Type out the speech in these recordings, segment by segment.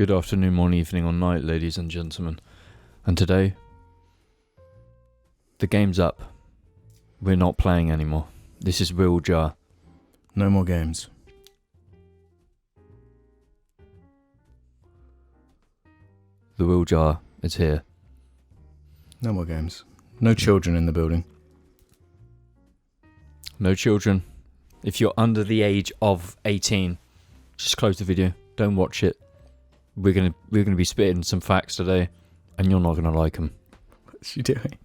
Good afternoon, morning, evening, or night, ladies and gentlemen. And today, the game's up. We're not playing anymore. This is real Jar. No more games. The real Jar is here. No more games. No children in the building. No children. If you're under the age of 18, just close the video. Don't watch it. We're gonna be spitting some facts today, and you're not gonna like them. What's she doing?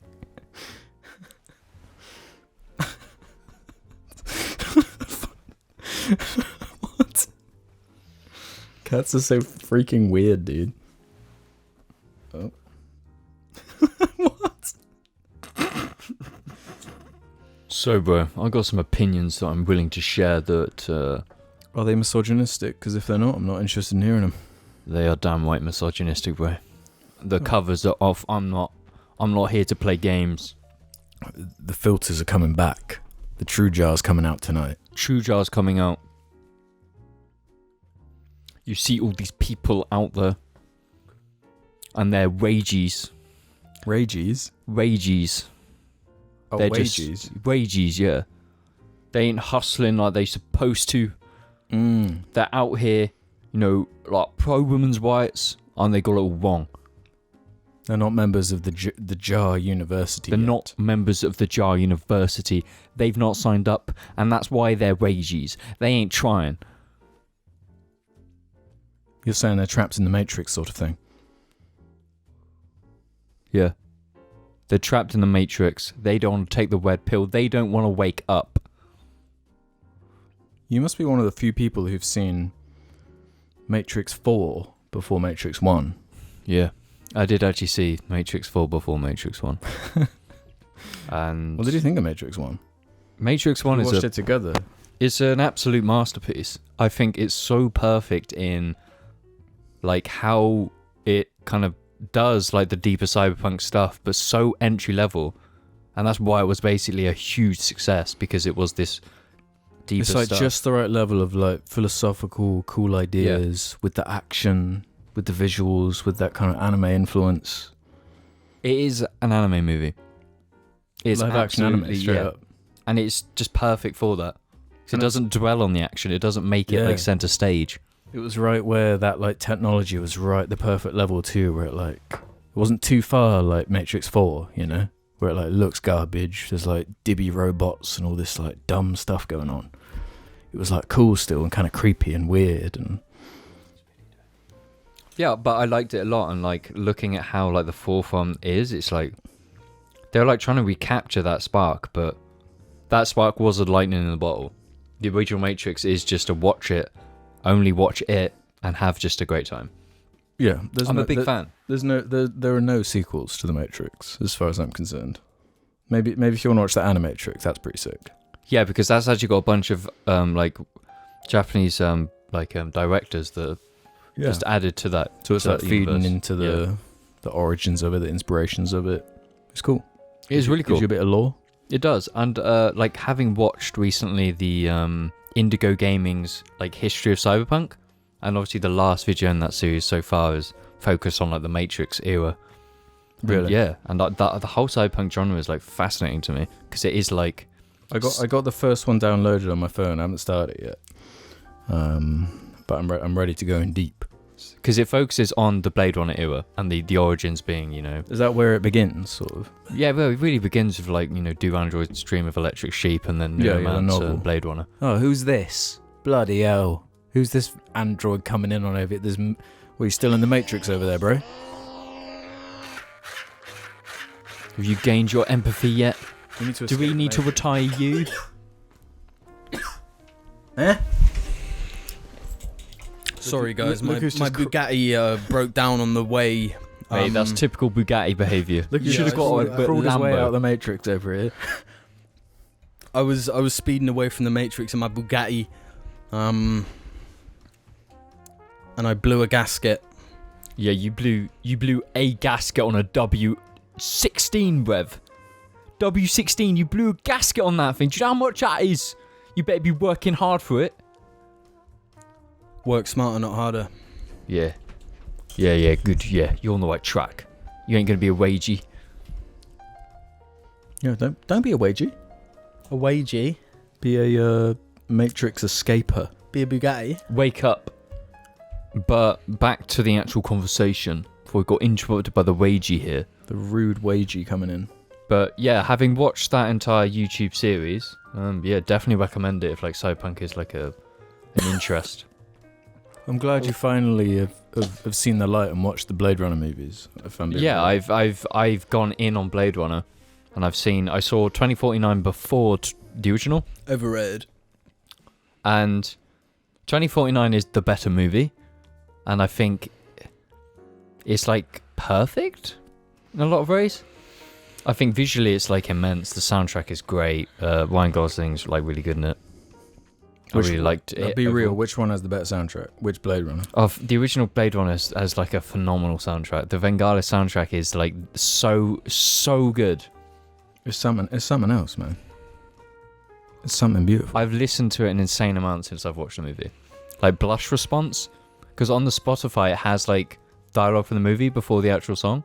What? Cats are so freaking weird, dude. Oh. What? So, bro, I got some opinions that I'm willing to share that Are they misogynistic? Because if they're not, I'm not interested in hearing them. they are damn right misogynistic, bro. The covers are off. I'm not here to play games. The filters are coming back. The true jar's coming out tonight. True Jar's coming out. You see all these people out there, and they're ragies. Ragies? Ragies. Oh, They're wages. just ragies, yeah. They ain't hustling like they supposed to. They're out here, like pro women's rights, and they got it all wrong. They're not members of the Jar University. They're yet. not members of the JAR University. They've not signed up, and that's why they're ragies. They ain't trying. You're saying they're trapped in the Matrix sort of thing. Yeah. They're trapped in the Matrix. They don't want to take the red pill. They don't want to wake up. You must be one of the few people who've seen Matrix 4 before Matrix 1. Yeah. I did actually see Matrix 4 before Matrix 1. And What did you think of Matrix 1? Matrix 1 We is watched it together. it's an absolute masterpiece. I think it's so perfect in like how it kind of does like the deeper cyberpunk stuff, but so entry level. And that's why it was basically a huge success, because it was this deeper It's like stuff. just the right level of like philosophical, cool ideas with the action, with the visuals, with that kind of anime influence. It is an anime movie. It's Live action anime, absolutely- straight yeah. up. And it's just perfect for that. 'Cause it And doesn't dwell on the action. It doesn't make it Yeah. like center stage. It was right where that like technology was right, the perfect level too, where it like it wasn't too far like Matrix 4, where it like looks garbage. There's like dibby robots and all this like dumb stuff going on. It was like cool still and kind of creepy and weird and Yeah, but I liked it a lot, and like looking at how like the fourth one is, it's like they're like trying to recapture that spark, but that spark was a lightning in the bottle. The original Matrix is just to watch it, only watch it, and have just a great time. yeah. I'm a big fan. There are no sequels to the Matrix as far as I'm concerned. Maybe if you want to watch the Animatrix, that's pretty sick. Yeah, because that's actually got a bunch of like Japanese directors that just added to that. So it's like feeding universe. into the origins of it, the inspirations of it. It's cool. It is really cool. Gives you a bit of lore. It does, and like having watched recently the Indigo Gaming's like history of cyberpunk, and obviously the last video in that series so far is focused on like the Matrix era. Really? Yeah, and the whole cyberpunk genre is like fascinating to me, because it is like I got the first one downloaded on my phone. I haven't started it yet, but I'm ready to go in deep. because it focuses on the Blade Runner era and the origins being, Is that where it begins, sort of? yeah, well, it really begins with like Do Androids Dream of Electric Sheep, and then Yeah, the Neuromancer novel. and Blade Runner. Oh, who's this? Bloody hell! Who's this android coming in on over it? Well, you still in the Matrix over there, bro? Have you gained your empathy yet? Do we escape need to the retire you? Eh? Sorry guys, Look my who's just Bugatti broke down on the way. Mate, that's typical Bugatti behaviour. Look, You you should have should got have a crawled his way Lambo. out of the Matrix over here. I was speeding away from the Matrix in my Bugatti, and I blew a gasket. Yeah, you blew a gasket on a W16, brev. W16, you blew a gasket on that thing. Do you know how much that is? You better be working hard for it. Work smarter, not harder. Yeah. Yeah, good. Yeah, you're on the right track. You ain't gonna be a wagey. Yeah, don't be a wagey. A wagey. Be a Matrix escaper. Be a Bugatti. Wake up. But back to the actual conversation before we got interrupted by the wagey here. The rude wagey coming in. But yeah, having watched that entire YouTube series, yeah, definitely recommend it if like Cyberpunk is like an interest. I'm glad you finally have seen the light and watched the Blade Runner movies. Yeah, I've gone in on Blade Runner, and I saw 2049 before the original, Overrated. and 2049 is the better movie, and I think it's like perfect in a lot of ways. I think visually it's like immense. The soundtrack is great. Ryan Gosling's like really good in it. I really liked it. Be real, which one has the better soundtrack? Which Blade Runner? Of the original Blade Runner has like a phenomenal soundtrack. The Vangelis soundtrack is like so good. It's something else, man. It's something beautiful. I've listened to it an insane amount since I've watched the movie. Like Blush Response, because on the Spotify it has like dialogue from the movie before the actual song.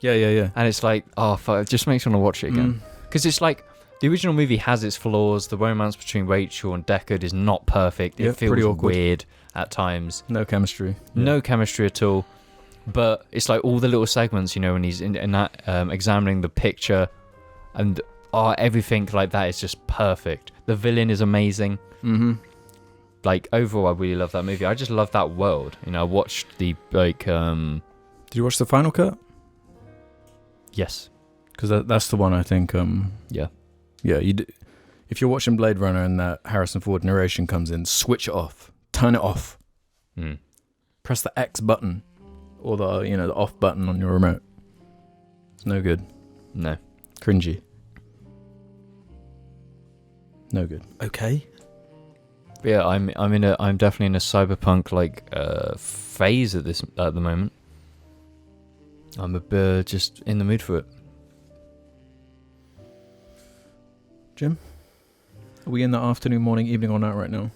Yeah. And it's like, oh fuck, it just makes me want to watch it again. Because it's like, the original movie has its flaws. The romance between Rachel and Deckard is not perfect. It feels pretty awkward. weird at times. No chemistry. No chemistry at all. But it's like all the little segments, you know, when he's in that examining the picture, and everything like that is just perfect. The villain is amazing. Mm-hmm. Like overall, I really love that movie. I just love that world. You know, I watched the like. Did you watch the final cut? Yes. Because that's the one I think. Yeah. Yeah. If you're watching Blade Runner and that Harrison Ford narration comes in, switch it off. Turn it off. Press the X button or the off button on your remote. It's no good. No. Cringy. No good. Okay. But yeah, I'm definitely in a cyberpunk like phase at the moment. I'm just in the mood for it. Jim, are we in the afternoon, morning, evening, or night right now?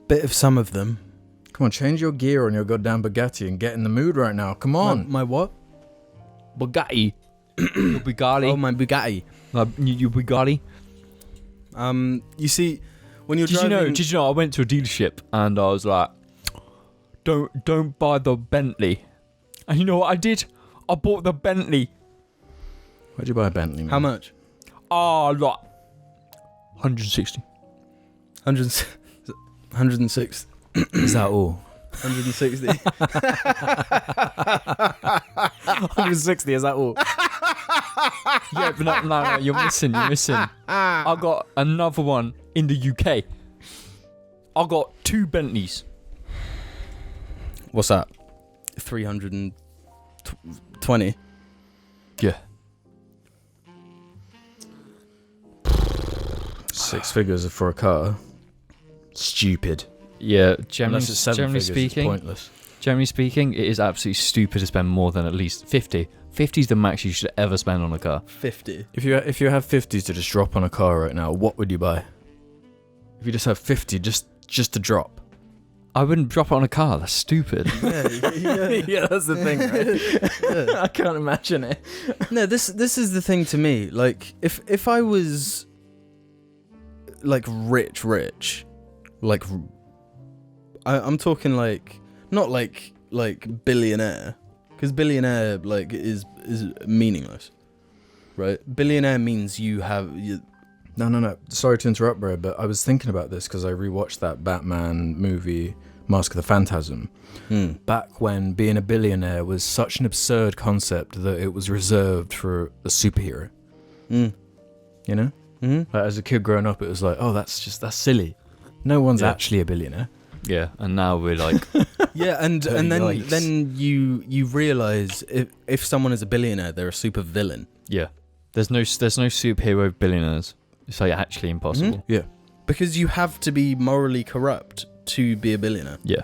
Bit of some of them. Come on, change your gear on your goddamn Bugatti and get in the mood right now. Come on. My what? Bugatti. Your Bugatti. Oh, my Bugatti. Your Bugatti. You see, when you're driving... Did you know I went to a dealership and I was like, don't buy the Bentley. And you know what I did? I bought the Bentley. Where'd you buy a Bentley, man? How much? Like 160. 106. Is that all? 160. 160, is that all? Yeah, but no, you're missing. I got another one in the UK. I got 2 Bentleys. What's that? 320. Yeah. 6 figures for a car. Stupid. Yeah, Unless it's 7 figures, it's pointless. Generally speaking, it is absolutely stupid to spend more than at least 50. 50 is the max you should ever spend on a car. 50. If you have 50s to just drop on a car right now, what would you buy? If you just have 50 just to drop. I wouldn't drop it on a car. That's stupid. Yeah, that's the thing, right? I can't imagine it. No, this is the thing to me. Like, if I was like rich, like I'm talking like not like billionaire, because billionaire like is meaningless, right? Billionaire means you have. No. Sorry to interrupt, bro, but I was thinking about this because I rewatched that Batman movie, Mask of the Phantasm, back when being a billionaire was such an absurd concept that it was reserved for a superhero. You know? Mm-hmm. Like, as a kid growing up, it was like, oh, that's silly. No one's actually a billionaire. Yeah, and now we're like... Yeah, and then Yikes. then you realise if someone is a billionaire, they're a super villain. Yeah. There's no superhero billionaires. It's like actually impossible. Mm-hmm. Yeah. Because you have to be morally corrupt to be a billionaire. Yeah.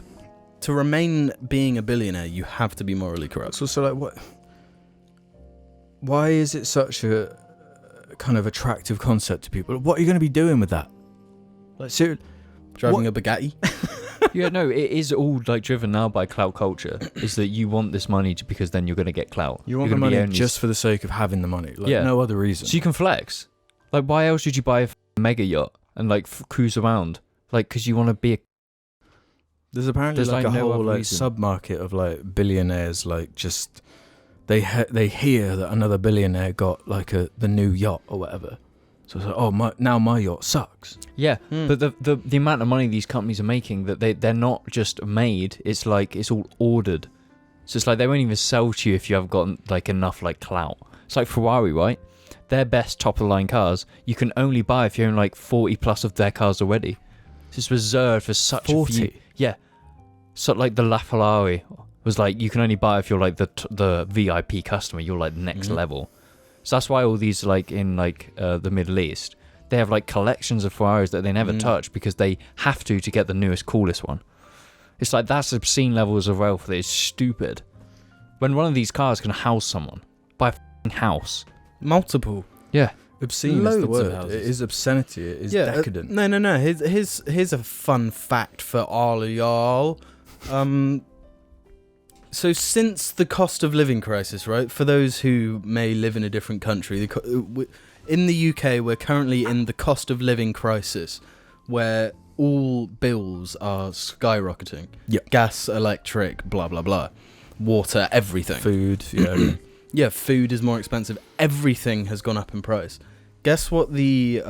To remain being a billionaire, you have to be morally corrupt. So like, what? Why is it such a kind of attractive concept to people? What are you going to be doing with that? Like, seriously. Driving a Bugatti. Yeah, no, it is all like driven now by clout culture. Is that you want this money because then you're going to get clout. You want You're the gonna be money just for the sake of having the money. Like, Yeah. no other reason. so you can flex. Like, why else would you buy a mega yacht and like cruise around? Like, because you want to be a. There's apparently There's, like like, a no whole other like reason. sub-market of like billionaires, like just they hear that another billionaire got like the new yacht or whatever. So it's like, oh, my yacht sucks. Yeah, Hmm. but the amount of money these companies are making, that they're not just made. It's like it's all ordered. So it's like they won't even sell to you if you haven't got like enough like clout. It's like Ferrari, right? Their best top of the line cars you can only buy if you own like 40 plus of their cars already. So it's reserved for such 40? a few. Yeah. So like the LaFerrari was like you can only buy if you're like the VIP customer. You're like the next Mhm. level. So that's why all these like in like the Middle East, they have like collections of Ferraris that they never touch because they have to get the newest, coolest one. It's like that's obscene levels of wealth that is stupid. When one of these cars can house someone, buy a f***ing house. Multiple. Yeah. Obscene is Loads the of word. houses. It is obscenity. It is decadent. No. Here's a fun fact for all of y'all. So since the cost of living crisis, right? For those who may live in a different country, in the UK, we're currently in the cost of living crisis, where all bills are skyrocketing. Yep. Gas, electric, blah blah blah, water, everything. Food, yeah. Yeah, food is more expensive. Everything has gone up in price. Guess what the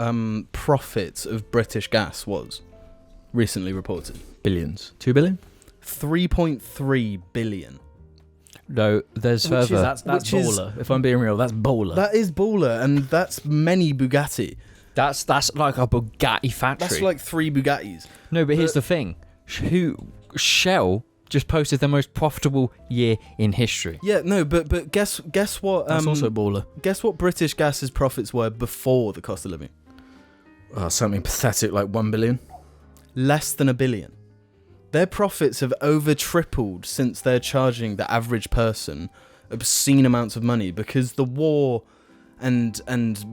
profit of British Gas was recently reported? Billions. 2 billion? 3.3 billion. No, there's Which is, further. that's Which is- baller. If I'm being real, that's baller. That is baller, and that's many Bugatti. That's like a Bugatti factory. That's like 3 Bugattis. No, but here's the thing. Shell just posted their most profitable year in history. Yeah, no, but guess what? That's also baller. Guess what British Gas's profits were before the cost of living? Something pathetic like 1 billion. Less than $1 billion. Their profits have over tripled since they're charging the average person obscene amounts of money because the war and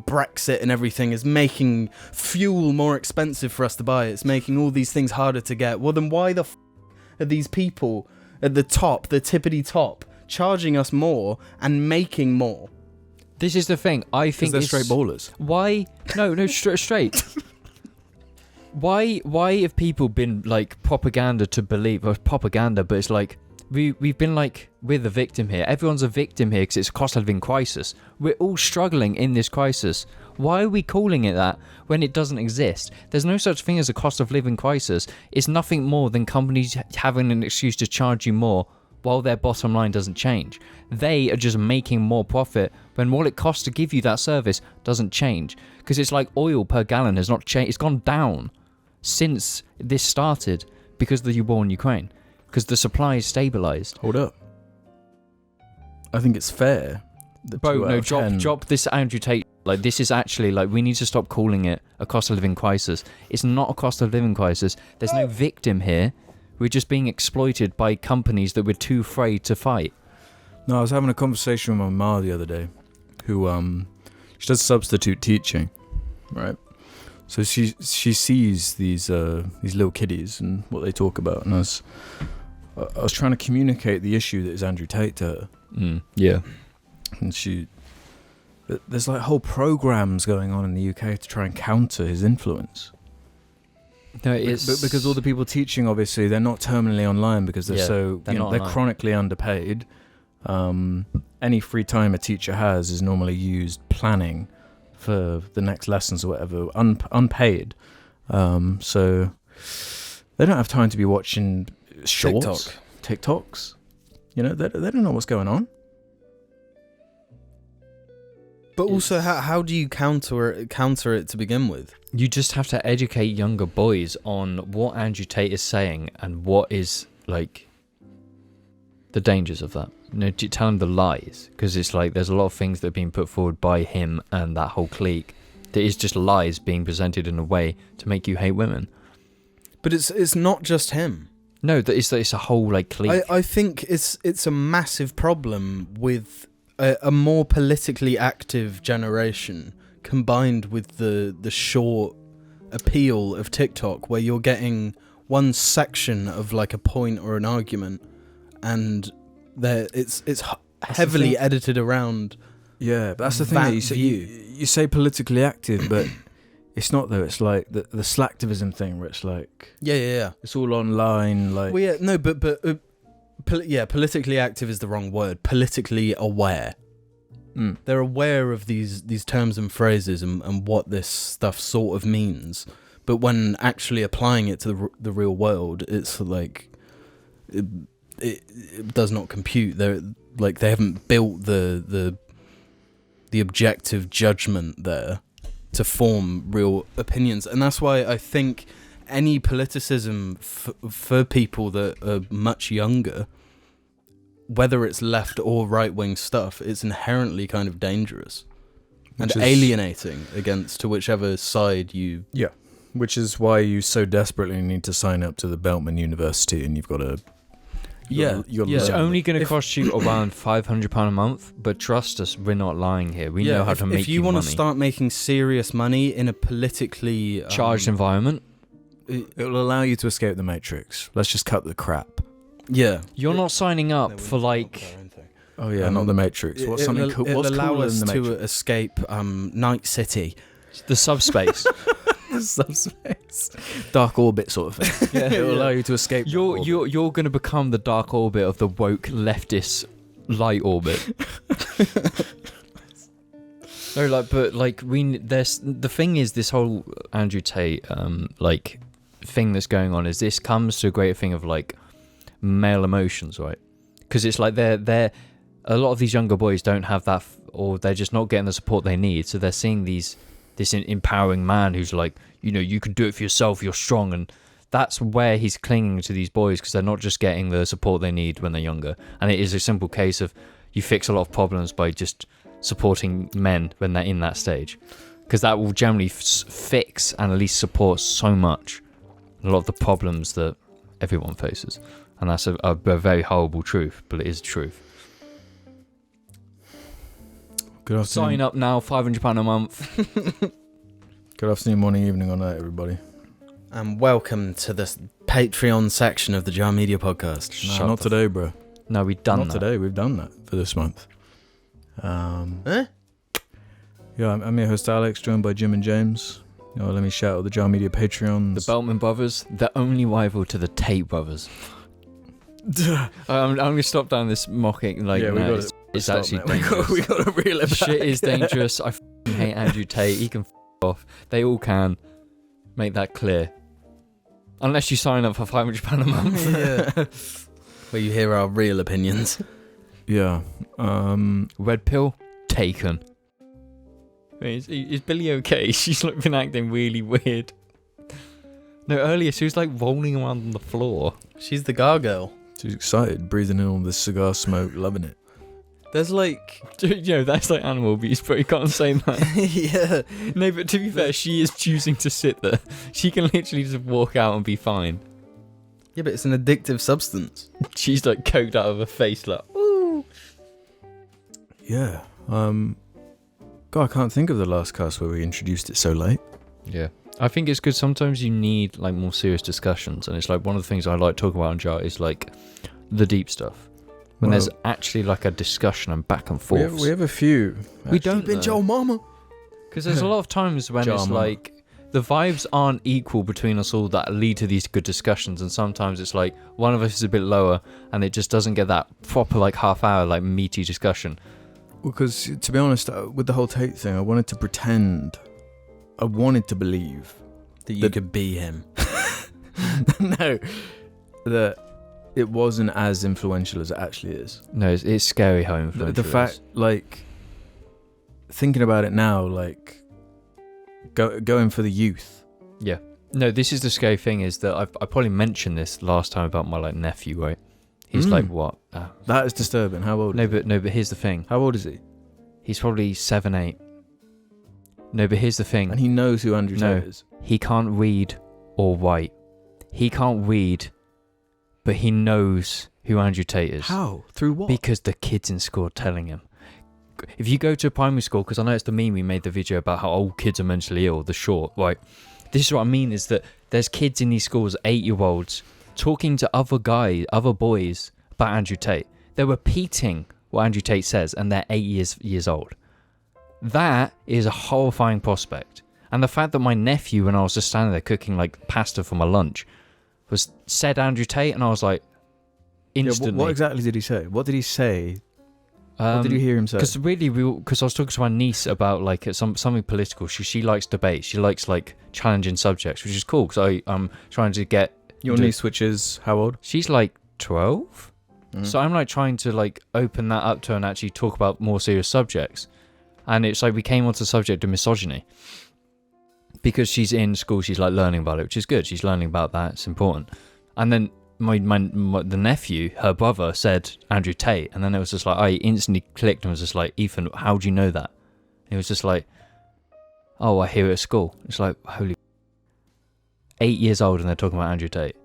Brexit and everything is making fuel more expensive for us to buy. It's making all these things harder to get. Well, then why the are these people at the top, the tippity top, charging us more and making more? This is the thing. I think They're it's straight ballers. Why? No, straight. Why have people been like propaganda to believe? Well, propaganda, but it's like we've been like we're the victim here. Everyone's a victim here because it's a cost of living crisis. We're all struggling in this crisis. Why are we calling it that when it doesn't exist? There's no such thing as a cost of living crisis. It's nothing more than companies having an excuse to charge you more while their bottom line doesn't change. They are just making more profit when what it costs to give you that service doesn't change. Because it's like oil per gallon has not changed. It's gone down since this started because of the war in Ukraine. Because the supply is stabilised. Hold up. I think it's fair. Bro, no, drop this Andrew Tate. Like, this is actually, like, we need to stop calling it a cost of living crisis. It's not a cost of living crisis. There's no victim here. We're just being exploited by companies that we're too afraid to fight. No, I was having a conversation with my ma the other day, who she does substitute teaching, right? So she sees these little kiddies and what they talk about, and I was trying to communicate the issue that is Andrew Tate to her, Yeah. and there's like whole programs going on in the UK to try and counter his influence. No, it's But because all the people teaching, obviously, they're not terminally online because they're they're chronically underpaid. Any free time a teacher has is normally used planning for the next lessons or whatever, unpaid. So they don't have time to be watching shorts, TikToks. You know, they don't know what's going on. But also, how do you counter it to begin with? You just have to educate younger boys on what Andrew Tate is saying and what is, like, the dangers of that. You know, tell them the lies. Because it's like, there's a lot of things that are being put forward by him and that whole clique that is just lies being presented in a way to make you hate women. But it's not just him. No, it's a whole, like, clique. I think it's a massive problem with a more politically active generation combined with the short appeal of TikTok, where you're getting one section of like a point or an argument, and it's heavily edited around. Yeah, but that's the thing. That That you say politically active, but it's not though. It's like the slacktivism thing, where it's like Yeah. it's all online. Like, Well, yeah, no, but politically active is the wrong word. Politically aware. They're aware of these terms and phrases and what this stuff sort of means. But when actually applying it to the real world, it's like it does not compute. They haven't built the objective judgment there to form real opinions, and that's why I think any politicism for people that are much younger, whether it's left or right-wing stuff, it's inherently kind of dangerous and alienating to whichever side you... Yeah, which is why you so desperately need to sign up to the Beltman University, and you've got to... It's only going to cost you around £500 a month, but trust us, we're not lying here. We know how to make you money. If you want to start making serious money in a politically... charged environment, it will allow you to escape the matrix. Let's just cut the crap. Yeah. You're not signing up for like... Oh yeah, not the Matrix. What's something cool? What's allow cooler us than the to Matrix? escape Night City. the subspace. Subspace, dark orbit sort of thing. Yeah, it will allow you to escape. You're going to become the dark orbit of the woke leftist light orbit. No, there's the thing is, this whole Andrew Tate thing that's going on is this comes to a greater thing of like male emotions, right? Because it's like they're a lot of these younger boys don't have that, or they're just not getting the support they need, so they're seeing this empowering man who's like, you can do it for yourself, you're strong, and that's where he's clinging to these boys, because they're not just getting the support they need when they're younger. And it is a simple case of you fix a lot of problems by just supporting men when they're in that stage, because that will generally fix and at least support so much a lot of the problems that everyone faces. And that's a very horrible truth, but it is truth. Good afternoon. Sign up now, £500 a month. Good afternoon, morning, evening, or night, everybody. And welcome to this Patreon section of the Jar Media Podcast. No, not today, bro. No, we've done not that. Today. We've done that for this month. Eh? Yeah, I'm your host Alex, joined by Jim and James. Let me shout out the Jar Media Patreons. The Beltman brothers, the only rival to the Tate brothers. I'm going to stop down this mocking. It's actually dangerous. We got to reel it back. Shit is dangerous. I hate Andrew Tate. He can off. They all can. Make that clear. Unless you sign up for £500 a month. Yeah. Where you hear our real opinions. Yeah. Red pill taken. Is Billy okay? She's been acting really weird. No, earlier she was rolling around on the floor. She's the gargoyle. She's excited, breathing in all this cigar smoke, loving it. There's that's like animal abuse, but you can't say that. Yeah. No, but to be fair, she is choosing to sit there. She can literally just walk out and be fine. Yeah, but it's an addictive substance. She's coked out of her face, ooh. Yeah. God, I can't think of the last cast where we introduced it so late. Yeah. I think it's good. Sometimes you need more serious discussions, and it's one of the things I like talking about on Jar is the deep stuff. When there's actually a discussion and back and forth. We have a few. We don't. Keep it Joe Mama. Because there's a lot of times when Jar it's Mama. the vibes aren't equal between us all that lead to these good discussions, and sometimes it's one of us is a bit lower and it just doesn't get that proper half hour meaty discussion. Because to be honest, with the whole Tate thing, I wanted to believe that you could be him. No, that it wasn't as influential as it actually is. No, it's scary how influential the fact, thinking about it now, going for the youth. Yeah. No, this is the scary thing is that I probably mentioned this last time about my nephew, right? He's what? That is disturbing. How old? No, but here's the thing. How old is he? He's probably 7, 8. No, but here's the thing. And he knows who Andrew Tate is. He can't read or write. He can't read, but he knows who Andrew Tate is. How? Through what? Because the kids in school are telling him. If you go to a primary school, because I know it's the meme we made the video about how old kids are mentally ill, the short, right? this is what I mean, is that there's kids in these schools, 8-year-olds, talking to other boys about Andrew Tate. They're repeating what Andrew Tate says, and they're 8 years old. That is a horrifying prospect. And the fact that my nephew, when I was just standing there cooking like pasta for my lunch, said Andrew Tate, and I was like, instantly. Yeah, what exactly did he say? What did he say? What did you hear him say? Because I was talking to my niece about like something political. She likes debate. She likes like challenging subjects, which is cool. Because I'm trying to get your niece, which is how old? She's like 12. So I'm like trying to like open that up to her and actually talk about more serious subjects. And it's like we came onto the subject of misogyny. Because she's in school, she's like learning about it, which is good. She's learning about that. It's important. And then the nephew, her brother, said Andrew Tate. And then it was just like, I instantly clicked and was just like, Ethan, how do you know that? And it was just like, oh, I hear it at school. It's like, holy 8 years old and they're talking about Andrew Tate.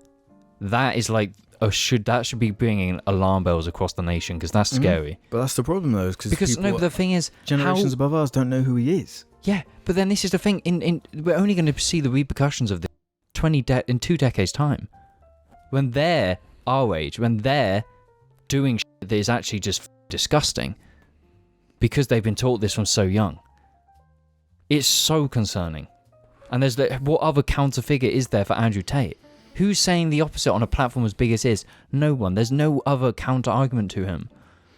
That is like, that should be bringing alarm bells across the nation, because that's scary. But that's the problem though, because no, but the thing is, generations above us don't know who he is. Yeah, but then this is the thing. We're only going to see the repercussions of this 2 decades time, when they're our age, when they're doing shit that is actually just disgusting, because they've been taught this from so young. It's so concerning. And there's what other counter figure is there for Andrew Tate? Who's saying the opposite on a platform as big as his? No one. There's no other counter argument to him.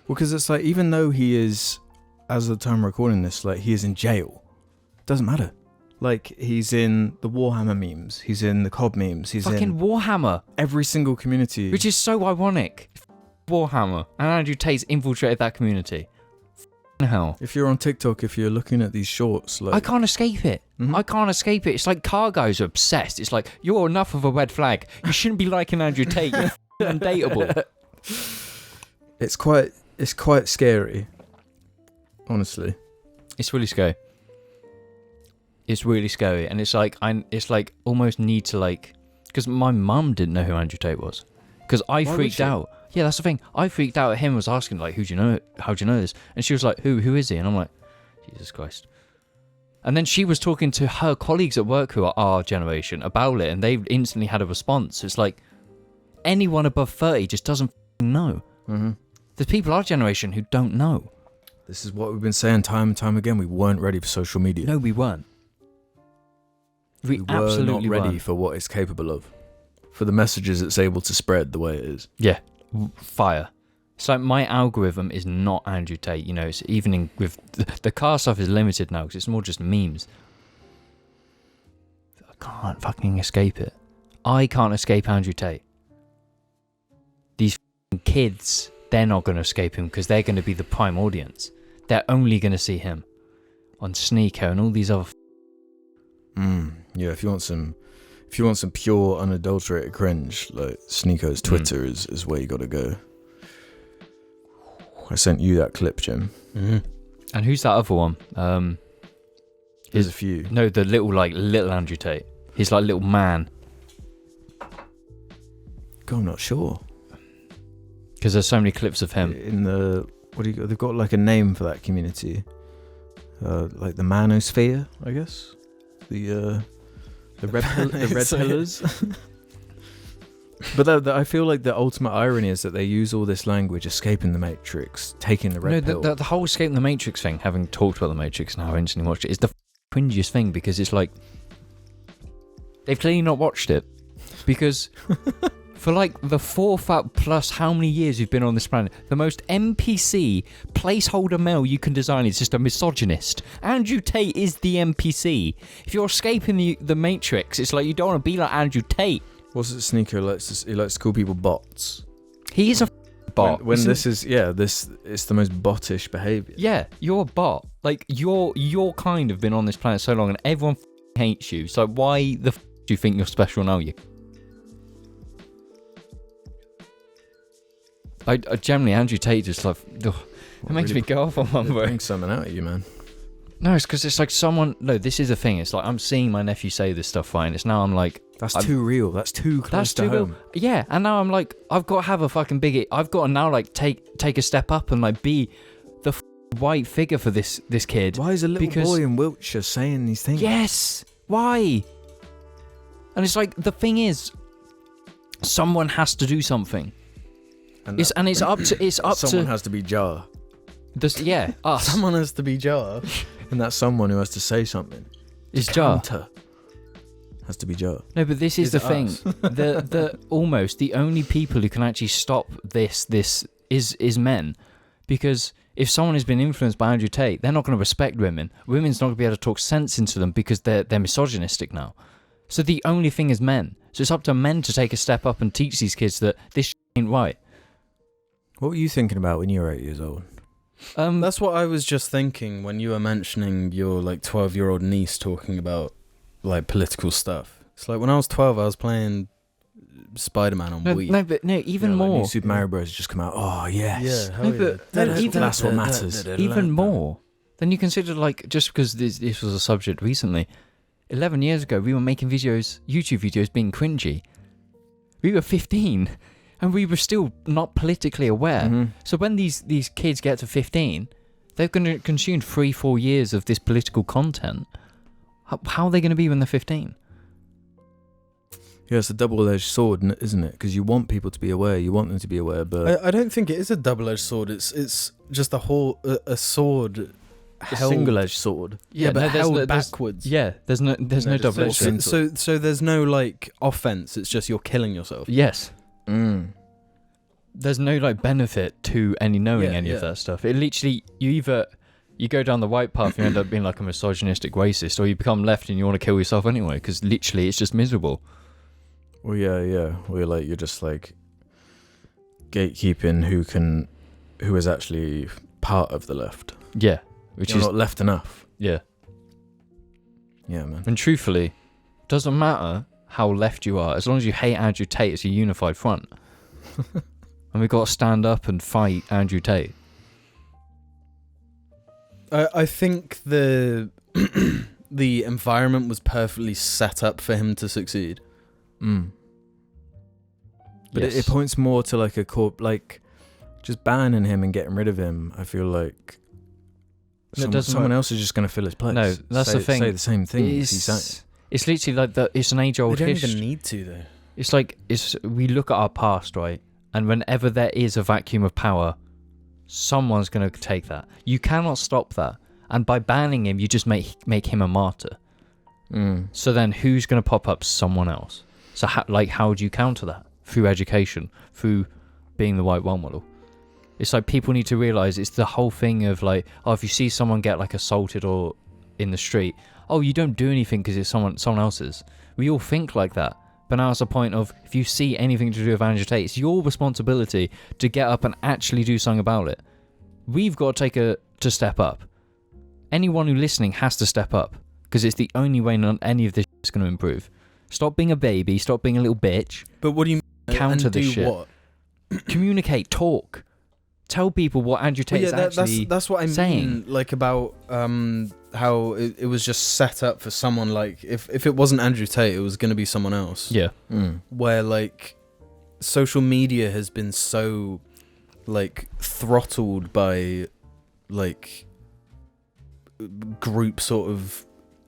Well, because it's like, even though he is, as of the time recording this, like, he is in jail, doesn't matter. Like, he's in the Warhammer memes, he's in the COD memes, he's fucking in Warhammer, every single community, which is so ironic. Warhammer, and Andrew Tate's infiltrated that community. Hell, if you're on TikTok, if you're looking at these shorts, like, I can't escape it. I can't escape it. It's like car guys are obsessed. It's like, you're enough of a red flag. You shouldn't be liking Andrew Tate. You're undateable. It's quite scary, honestly. It's really scary. It's really scary, and it's like almost need to like, because my mum didn't know who Andrew Tate was, because I freaked out. Yeah, that's the thing. I freaked out at him. Was asking like, who do you know? How do you know this? And she was like, who is he? And I'm like, Jesus Christ. And then she was talking to her colleagues at work who are our generation about it, and they instantly had a response. It's like, anyone above 30 just doesn't know. There's people our generation who don't know. This is what we've been saying time and time again. We weren't ready for social media. No, we weren't. We were absolutely not ready weren't. for what it's capable of, for the messages it's able to spread the way it is. Yeah, fire. It's like my algorithm is not Andrew Tate. You know, it's even with the car stuff is limited now because it's more just memes. I can't fucking escape it. I can't escape Andrew Tate. These kids, they're not going to escape him because they're going to be the prime audience. They're only going to see him on Sneaker and all these other. Yeah, if you want some pure unadulterated cringe, like Sneako's Twitter is where you got to go. I sent you that clip, Jim. And who's that other one? There's a few. No, the little Andrew Tate. He's like little man. God, I'm not sure. Because there's so many clips of him. In the they've got like a name for that community, like the manosphere, I guess. The red pillars. But I feel like the ultimate irony is that they use all this language, escaping the Matrix, taking the red pill. The whole escaping the Matrix thing, having talked about the Matrix and how I instantly watched it, is the cringiest thing, because it's like, they've clearly not watched it. Because for like the 4 plus how many years you've been on this planet, the most NPC placeholder male you can design is just a misogynist. Andrew Tate is the NPC. If you're escaping the Matrix, it's like you don't want to be like Andrew Tate. What's it, Sneaker? He likes to call people bots. He is a bot. When this is it's the most bottish behaviour. Yeah, you're a bot. Like your kind have been on this planet so long, and everyone hates you. So why the do you think you're special now? I generally Andrew Tate just like, it makes me go off on one. Bring something out of you, man. No, it's because it's like someone. No, this is the thing. It's like I'm seeing my nephew say this stuff fine. It's now I'm like, that's too real. That's too close to home. Yeah, and now I'm like, I've got to have a fucking biggie. I've got to now like take a step up and like be the white figure for this kid. Why is a little boy in Wiltshire saying these things? Yes. Why? And it's like, the thing is, someone has to do something. And It's up to someone has to be Jar. us. someone has to be Jar. And that someone who has to say something. It's Jar. Counter has to be Jar. No, but this is the thing. us. the almost the only people who can actually stop this is men, because if someone has been influenced by Andrew Tate, they're not going to respect women. Women's not going to be able to talk sense into them because they're misogynistic now. So the only thing is men. So it's up to men to take a step up and teach these kids that this ain't right. What were you thinking about when you were 8 years old? That's what I was just thinking when you were mentioning your like 12-year-old niece talking about like political stuff. It's like when I was 12, I was playing Spider-Man on Wii. Even Like more. New Super Mario Bros. Just come out. Oh yes. Yeah, No, but that's what matters. Even more. Then you consider, like, just because this was a subject recently, 11 years ago we were making videos, YouTube videos, being cringy. We were 15 and we were still not politically aware. Mm-hmm. So when these kids get to 15, they're going to consume 3-4 years of this political content. How are they going to be when they're 15? Yeah, it's a double-edged sword, isn't it? Because you want people to be aware, you want them to be aware, but I don't think it is a double-edged sword. It's just a sword. a single-edged sword. Yeah, but there's held there's- backwards. Yeah, there's no just double-edged sword. sword. So there's no like offense. It's just you're killing yourself. Yes. There's There's no like benefit to knowing Yeah, any of yeah. that stuff. It literally, you go down the right path, you end up being like a misogynistic racist, or you become left and you want to kill yourself anyway, because literally it's just miserable. Well, yeah. Well, you're just like gatekeeping who is actually part of the left. Yeah, which You're is not left enough. yeah. Yeah, man. And truthfully, doesn't matter how left you are, as long as you hate Andrew Tate, it's a unified front. And we've got to stand up and fight Andrew Tate. I think the the environment was perfectly set up for him to succeed. But Yes. it points more to like like just banning him and getting rid of him. I feel like No, it doesn't someone work. else is just going to fill his place. No, that's say, the thing. Say the same thing. as he's saying. It's literally like it's an age-old They don't history. even need to though. It's like we look at our past, right? And whenever there is a vacuum of power, someone's going to take that. You cannot stop that. And by banning him, you just make him a martyr. So then who's going to pop up? Someone else. So how do you counter that? Through education, through being the right role model. It's like people need to realize it's the whole thing of like, oh, if you see someone get like assaulted or in the street, oh, you don't do anything because it's someone else's. We all think like that. But now it's a point of, if you see anything to do with Andrew Tate, it's your responsibility to get up and actually do something about it. We've got to step up. Anyone who's listening has to step up, because it's the only way any of this is going to improve. Stop being a baby, stop being a little bitch. But what do you mean? Counter and this do shit. What? Communicate, talk. Tell people what Andrew Tate is actually that's what I mean. saying. Like about how it was just set up for someone like if it wasn't Andrew Tate, it was going to be someone else. Yeah. Where like social media has been so like throttled by like group sort of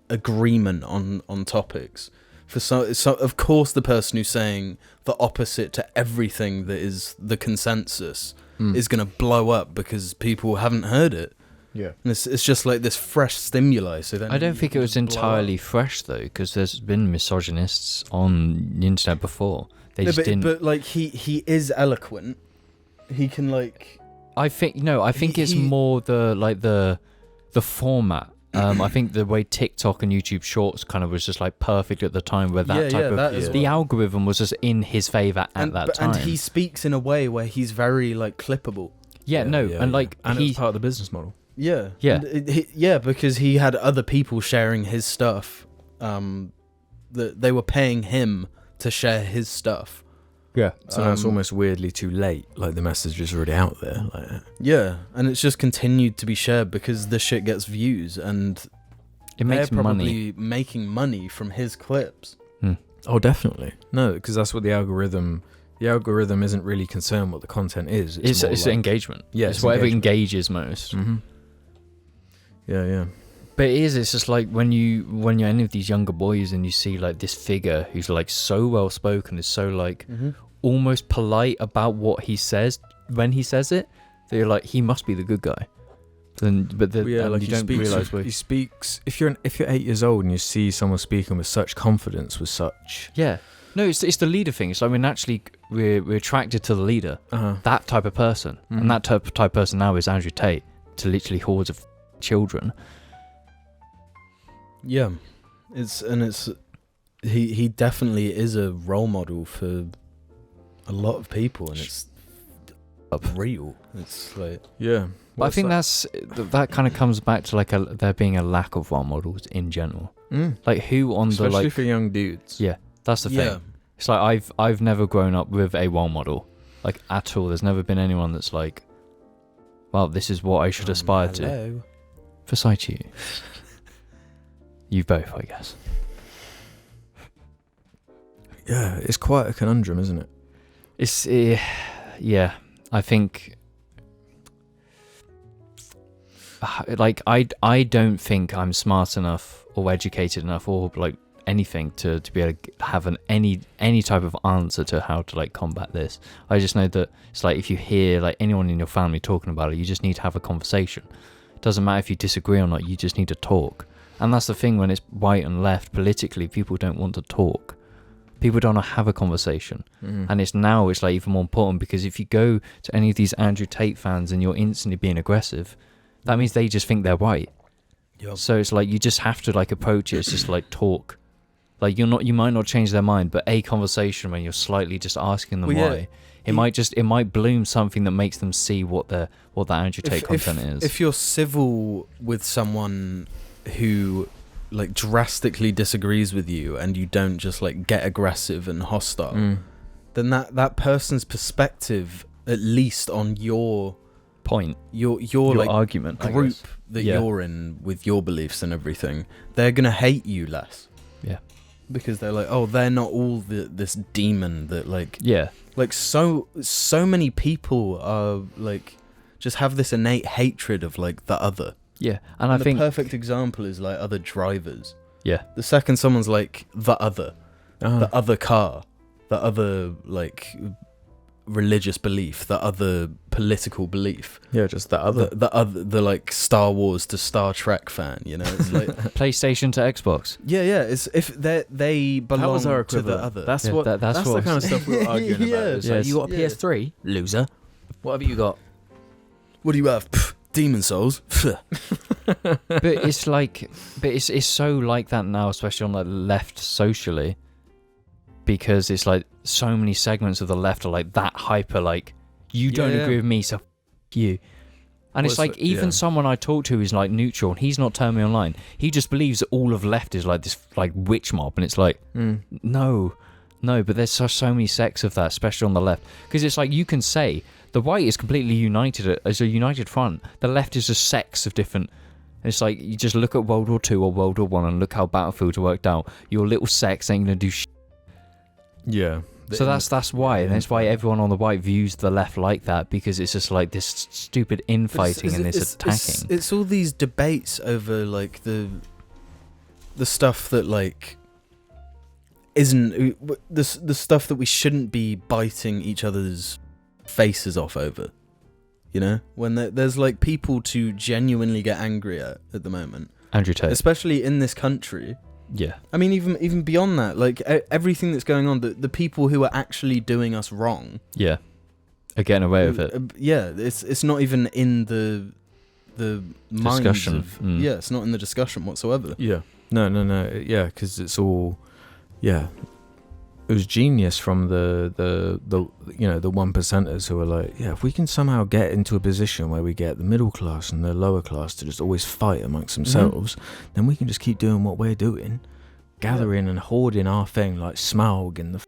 agreement on topics. So of course the person who's saying the opposite to everything that is the consensus is going to blow up because people haven't heard it. Yeah. And it's just like this fresh stimuli. So then I don't think it was entirely fresh though, because there's been misogynists on the internet before. They just didn't. But like he is eloquent. He can like. I think it's more the format. I think the way TikTok and YouTube Shorts kind of was just like perfect at the time, where that type of the algorithm was just in his favor at that time. And he speaks in a way where he's very like clippable. And it's part of the business model. Yeah. Yeah. And because he had other people sharing his stuff. That they were paying him to share his stuff. Yeah. So now it's almost weirdly too late. Like the message is already out there. Like, yeah, and it's just continued to be shared because the shit gets views, and it makes they're money. probably making money from his clips. oh, definitely. No, because that's what the algorithm isn't really concerned what the content is. It's more like, engagement. Yeah, it's it's whatever engagement. engages most. Yeah. But it's just like when you're any of these younger boys and you see like this figure who's like so well spoken, is so like almost polite about what he says when he says it, that you're like, he must be the good guy. But like you don't realise where he speaks. If you're 8 years old and you see someone speaking with such confidence, with such no, it's the leader thing. It's like we're attracted to the leader, that type of person, and that type of person now is Andrew Tate to literally hordes of children. Yeah, he definitely is a role model for a lot of people, and it's real. It's like But I think that kind of comes back to like there being a lack of role models in general. Like who on especially for young dudes. Yeah, that's the thing. It's like I've never grown up with a role model, like at all. There's never been anyone that's like, well, this is what I should aspire to. Besides you. You both, I guess. Yeah, it's quite a conundrum, isn't it? It's yeah. I think like I don't think I'm smart enough or educated enough or like anything to be able to have any type of answer to how to like combat this. I just know that it's like if you hear like anyone in your family talking about it, you just need to have a conversation. It doesn't matter if you disagree or not, you just need to talk. And that's the thing when it's right and left politically, people don't want to talk. People don't want to have a conversation. And it's like even more important, because if you go to any of these Andrew Tate fans and you're instantly being aggressive, that means they just think they're right. Yep. So it's like you just have to like approach it. It's just like talk. Like you might not change their mind, but a conversation when you're slightly just asking them why, it might bloom something that makes them see what the Andrew Tate content is. If you're civil with someone who like drastically disagrees with you and you don't just like get aggressive and hostile, then that person's perspective, at least on your point, your like argument group that you're in with your beliefs and everything, they're gonna hate you less. Yeah, because they're like, oh, they're not all this demon that like like so many people are like just have this innate hatred of like the other. Yeah, and I think the perfect example is like other drivers. Yeah, the second someone's like the other car, the other like religious belief, the other political belief, just the other, the like Star Wars to Star Trek fan, you know, it's like PlayStation to Xbox. It's if they belong to the other. That's what that's the kind of stuff we're arguing about. It's like, you got a PS3, loser. What have you got? What do you have? Demon Souls. But it's so like that now, especially on the left socially, because it's like so many segments of the left are like that hyper, like you don't agree with me, so you. And it's like even someone I talk to is like neutral and he's not turning me online. He just believes that all of left is like this like witch mob, and it's like no, but there's so many sects of that, especially on the left, because it's like you can say the right is completely united as a united front. The left is just sects of different. It's like you just look at World War II or World War One and look how battlefields worked out. Your little sects ain't gonna do shit. Yeah. So that's why, and that's why everyone on the right views the left like that, because it's just like this stupid infighting and this attacking. It's all these debates over like the stuff that like isn't the stuff that we shouldn't be biting each other's faces off over, you know, when there's like people to genuinely get angry at the moment. Andrew Tate, especially in this country. Yeah, I mean, even beyond that, like everything that's going on, the people who are actually doing us wrong, are getting away with it. It's not even in the discussion. It's not in the discussion whatsoever. No, because it's all it was genius from the you know, the 1%ers who are like, if we can somehow get into a position where we get the middle class and the lower class to just always fight amongst themselves, then we can just keep doing what we're doing, gathering and hoarding our thing like Smaug and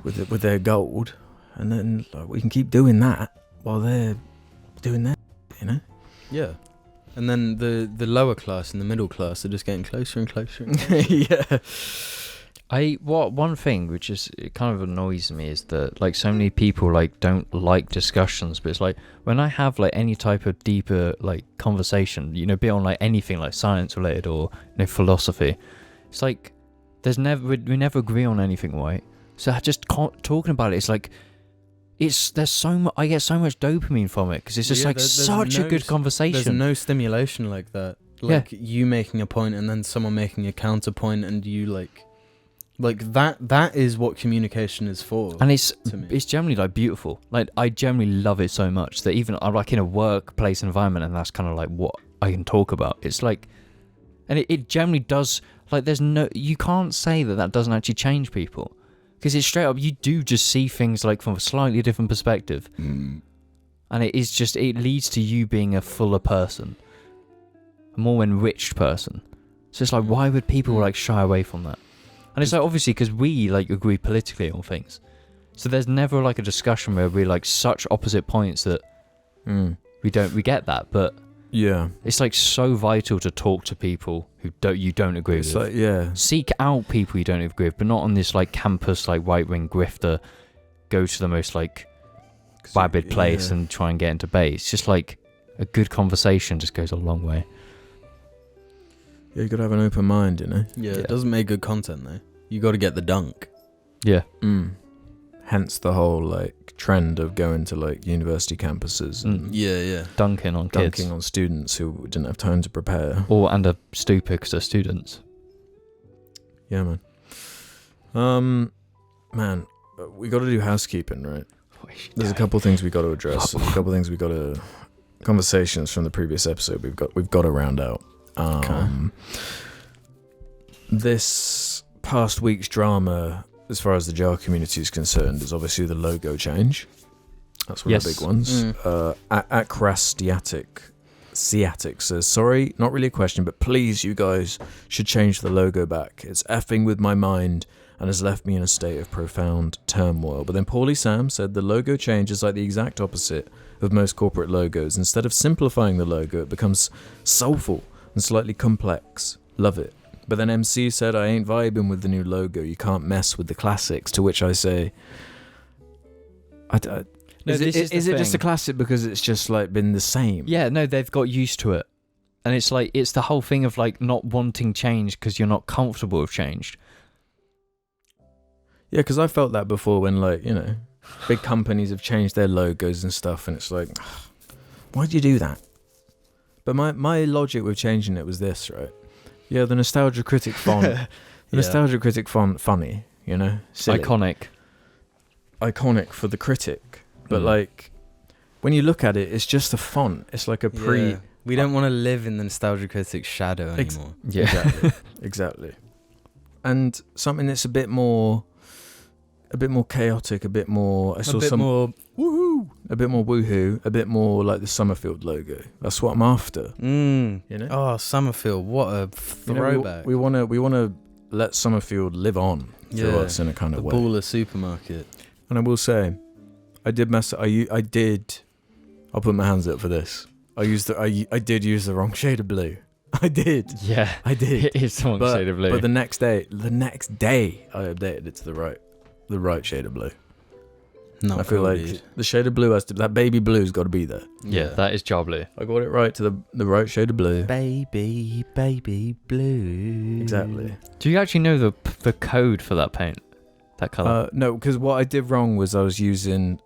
with their gold, and then like, we can keep doing that while they're doing that, you know. Yeah. And then the lower class and the middle class are just getting closer and closer. Yeah. One thing which is, it kind of annoys me is that like so many people like don't like discussions, but it's like when I have like any type of deeper like conversation, you know, be on like anything like science related or, you know, philosophy, it's like we never agree on anything, right? So just talking about it, it's like there's so much, I get so much dopamine from it because it's just there's such a good conversation. There's no stimulation like that, like you making a point and then someone making a counterpoint and you like that is what communication is for. And it's generally like beautiful. Like I generally love it so much that even I'm like in a workplace environment and that's kind of like what I can talk about. It's like, and it generally does, like you can't say that doesn't actually change people, because it's straight up, you do just see things like from a slightly different perspective. And it leads to you being a fuller person, a more enriched person. So it's like, why would people like shy away from that? And it's like, obviously, because we like agree politically on things. So there's never like a discussion where we're like such opposite points that we get that. But yeah, it's like so vital to talk to people who you don't agree with. Like, yeah, seek out people you don't agree with, but not on this like campus like right wing grifter. Go to the most like rabid place and try and get into debate. It's just like a good conversation just goes a long way. Yeah, you gotta have an open mind, you know. Yeah, it doesn't make good content though. You got to get the dunk. Yeah. Hence the whole like trend of going to like university campuses and dunking on kids, dunking on students who didn't have time to prepare, and are stupid because they're students. Yeah, man, we got to do housekeeping, right? There's a couple things we got to address. There's a couple things we got to conversations from the previous episode. We've got to round out. This past week's drama, as far as the JAR community is concerned, is obviously the logo change. That's one of the big ones. At Sciatic says, sorry, not really a question, but please, you guys should change the logo back. It's effing with my mind and has left me in a state of profound turmoil. But then Paulie Sam said the logo change is like the exact opposite of most corporate logos. Instead of simplifying the logo, it becomes soulful and slightly complex. Love it. But then MC said, I ain't vibing with the new logo. You can't mess with the classics. To which I say, is it just a classic because it's just like been the same? Yeah, no, they've got used to it. And it's like, it's the whole thing of like not wanting change because you're not comfortable with change. Yeah, because I felt that before when like, you know, big companies have changed their logos and stuff. And it's like, why'd you do that? But my logic with changing it was this, right? Yeah, the Nostalgia Critic font. The Nostalgia Critic font, funny, you know? Silly. Iconic for the critic. But like, when you look at it, it's just a font. It's like a pre... We don't want to live in the Nostalgia Critic's shadow anymore. Exactly. And something that's a bit more chaotic, a bit more woohoo, a bit more like the Summerfield logo. That's what I'm after. You know? Oh, Summerfield, what a throwback. You know, we want to let Summerfield live on through us in a kind of way. The baller supermarket. And I will say, I did mess up. I'll put my hands up for this. I did use the wrong shade of blue. I did. Yeah, I did. It is the wrong shade of blue. But the next day, I updated it to the right shade of blue. I feel like the shade of blue that baby blue's got to be there. Yeah, that is jar blue. I got it right to the right shade of blue. Baby blue. Exactly. Do you actually know the code for that paint? That colour? No, because what I did wrong was I was using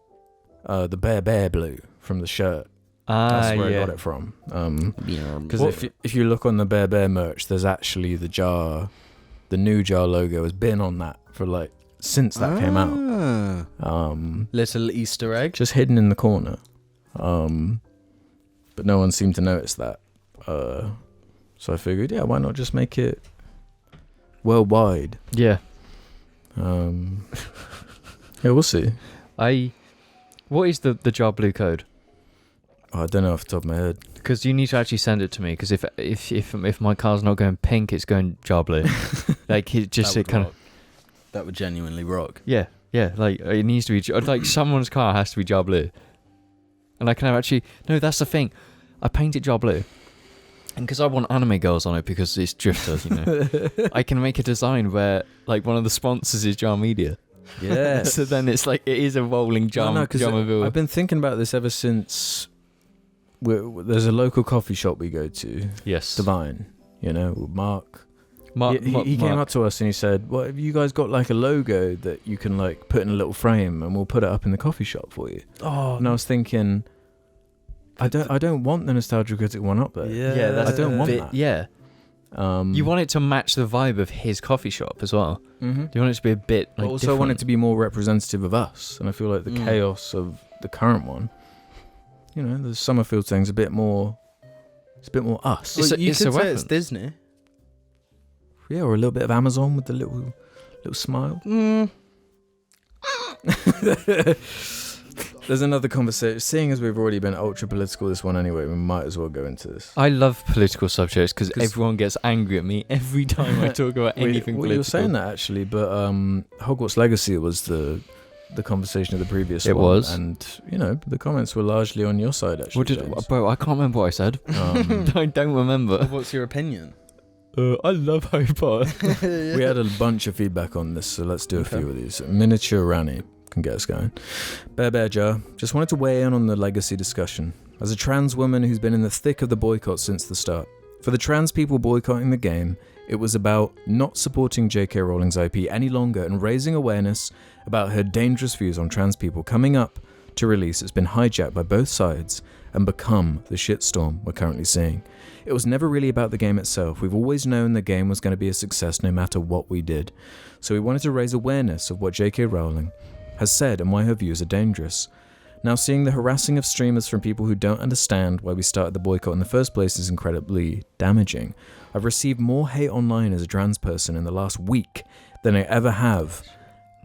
the bear blue from the shirt. That's where I got it from. Because if you look on the bear merch, there's actually the new JAR logo has been on that for like since that came out. Little Easter egg, just hidden in the corner. But no one seemed to notice that. So I figured, why not just make it worldwide? Yeah. We'll see. What is the JAR blue code? I don't know off the top of my head. Because you need to actually send it to me. Because if my car's not going pink, it's going JAR blue. Like that would genuinely rock. Yeah. Like it needs to be like someone's car has to be JAR blue. And I can actually that's the thing. I painted JAR blue. And because I want anime girls on it because it's drifters, you know, I can make a design where like one of the sponsors is Jar Media. Yeah. So then it's like it is a rolling Jar I've been thinking about this ever since. There's a local coffee shop we go to. Yes. Divine. You know, Mark. He came up to us and he said, "Well, have you guys got like a logo that you can like put in a little frame and we'll put it up in the coffee shop for you?" Oh, And I was thinking, I don't want the Nostalgia Critic one up there. yeah. that's I don't want bit, that. Yeah. You want it to match the vibe of his coffee shop as well. Mm-hmm. You want it to be a bit like But also, I want it different. to be more representative of us, and I feel like the chaos of the current one, you know, the Summerfield thing's a bit more. It's a bit more us. Well, you it's could a say weapon. it's Disney. Yeah, or a little bit of Amazon with the little smile. There's another conversation. Seeing as we've already been ultra political this one anyway, we might as well go into this. I love political subjects because everyone gets angry at me every time I talk about anything political. You were saying that actually, but Hogwarts Legacy was the conversation of the previous one. It was. And, you know, the comments were largely on your side actually. Bro, I can't remember what I said. I don't remember. What's your opinion? I love Harry Potter. We had a bunch of feedback on this, so let's do a few of these. Miniature Rani can get us going. Bear Jar, just wanted to weigh in on the legacy discussion. As a trans woman who's been in the thick of the boycott since the start, for the trans people boycotting the game, it was about not supporting J.K. Rowling's IP any longer and raising awareness about her dangerous views on trans people. Coming up to release, it's been hijacked by both sides and become the shitstorm we're currently seeing. It was never really about the game itself. We've always known the game was going to be a success no matter what we did. So we wanted to raise awareness of what J.K. Rowling has said and why her views are dangerous. Now, seeing the harassing of streamers from people who don't understand why we started the boycott in the first place is incredibly damaging. I've received more hate online as a trans person in the last week than I ever have,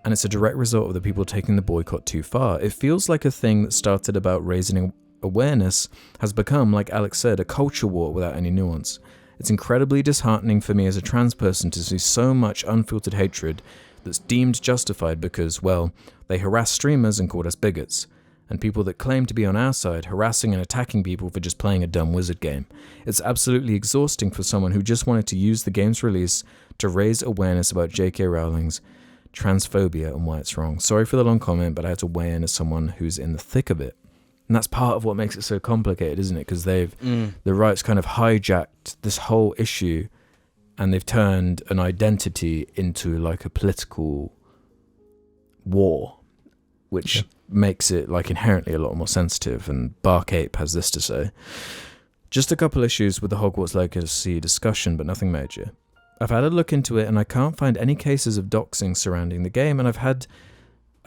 and it's a direct result of the people taking the boycott too far. It feels like a thing that started about raising awareness has become, like Alex said, a culture war without any nuance. It's incredibly disheartening for me as a trans person to see so much unfiltered hatred that's deemed justified because, well, they harass streamers and called us bigots, and people that claim to be on our side harassing and attacking people for just playing a dumb wizard game. It's absolutely exhausting for someone who just wanted to use the game's release to raise awareness about J.K. Rowling's transphobia and why it's wrong. Sorry for the long comment, but I had to weigh in as someone who's in the thick of it. And that's part of what makes it so complicated, isn't it? Because the right's kind of hijacked this whole issue and they've turned an identity into like a political war, which makes it like inherently a lot more sensitive. And Barkape has this to say. Just a couple issues with the Hogwarts Legacy discussion, but nothing major. I've had a look into it and I can't find any cases of doxing surrounding the game, and I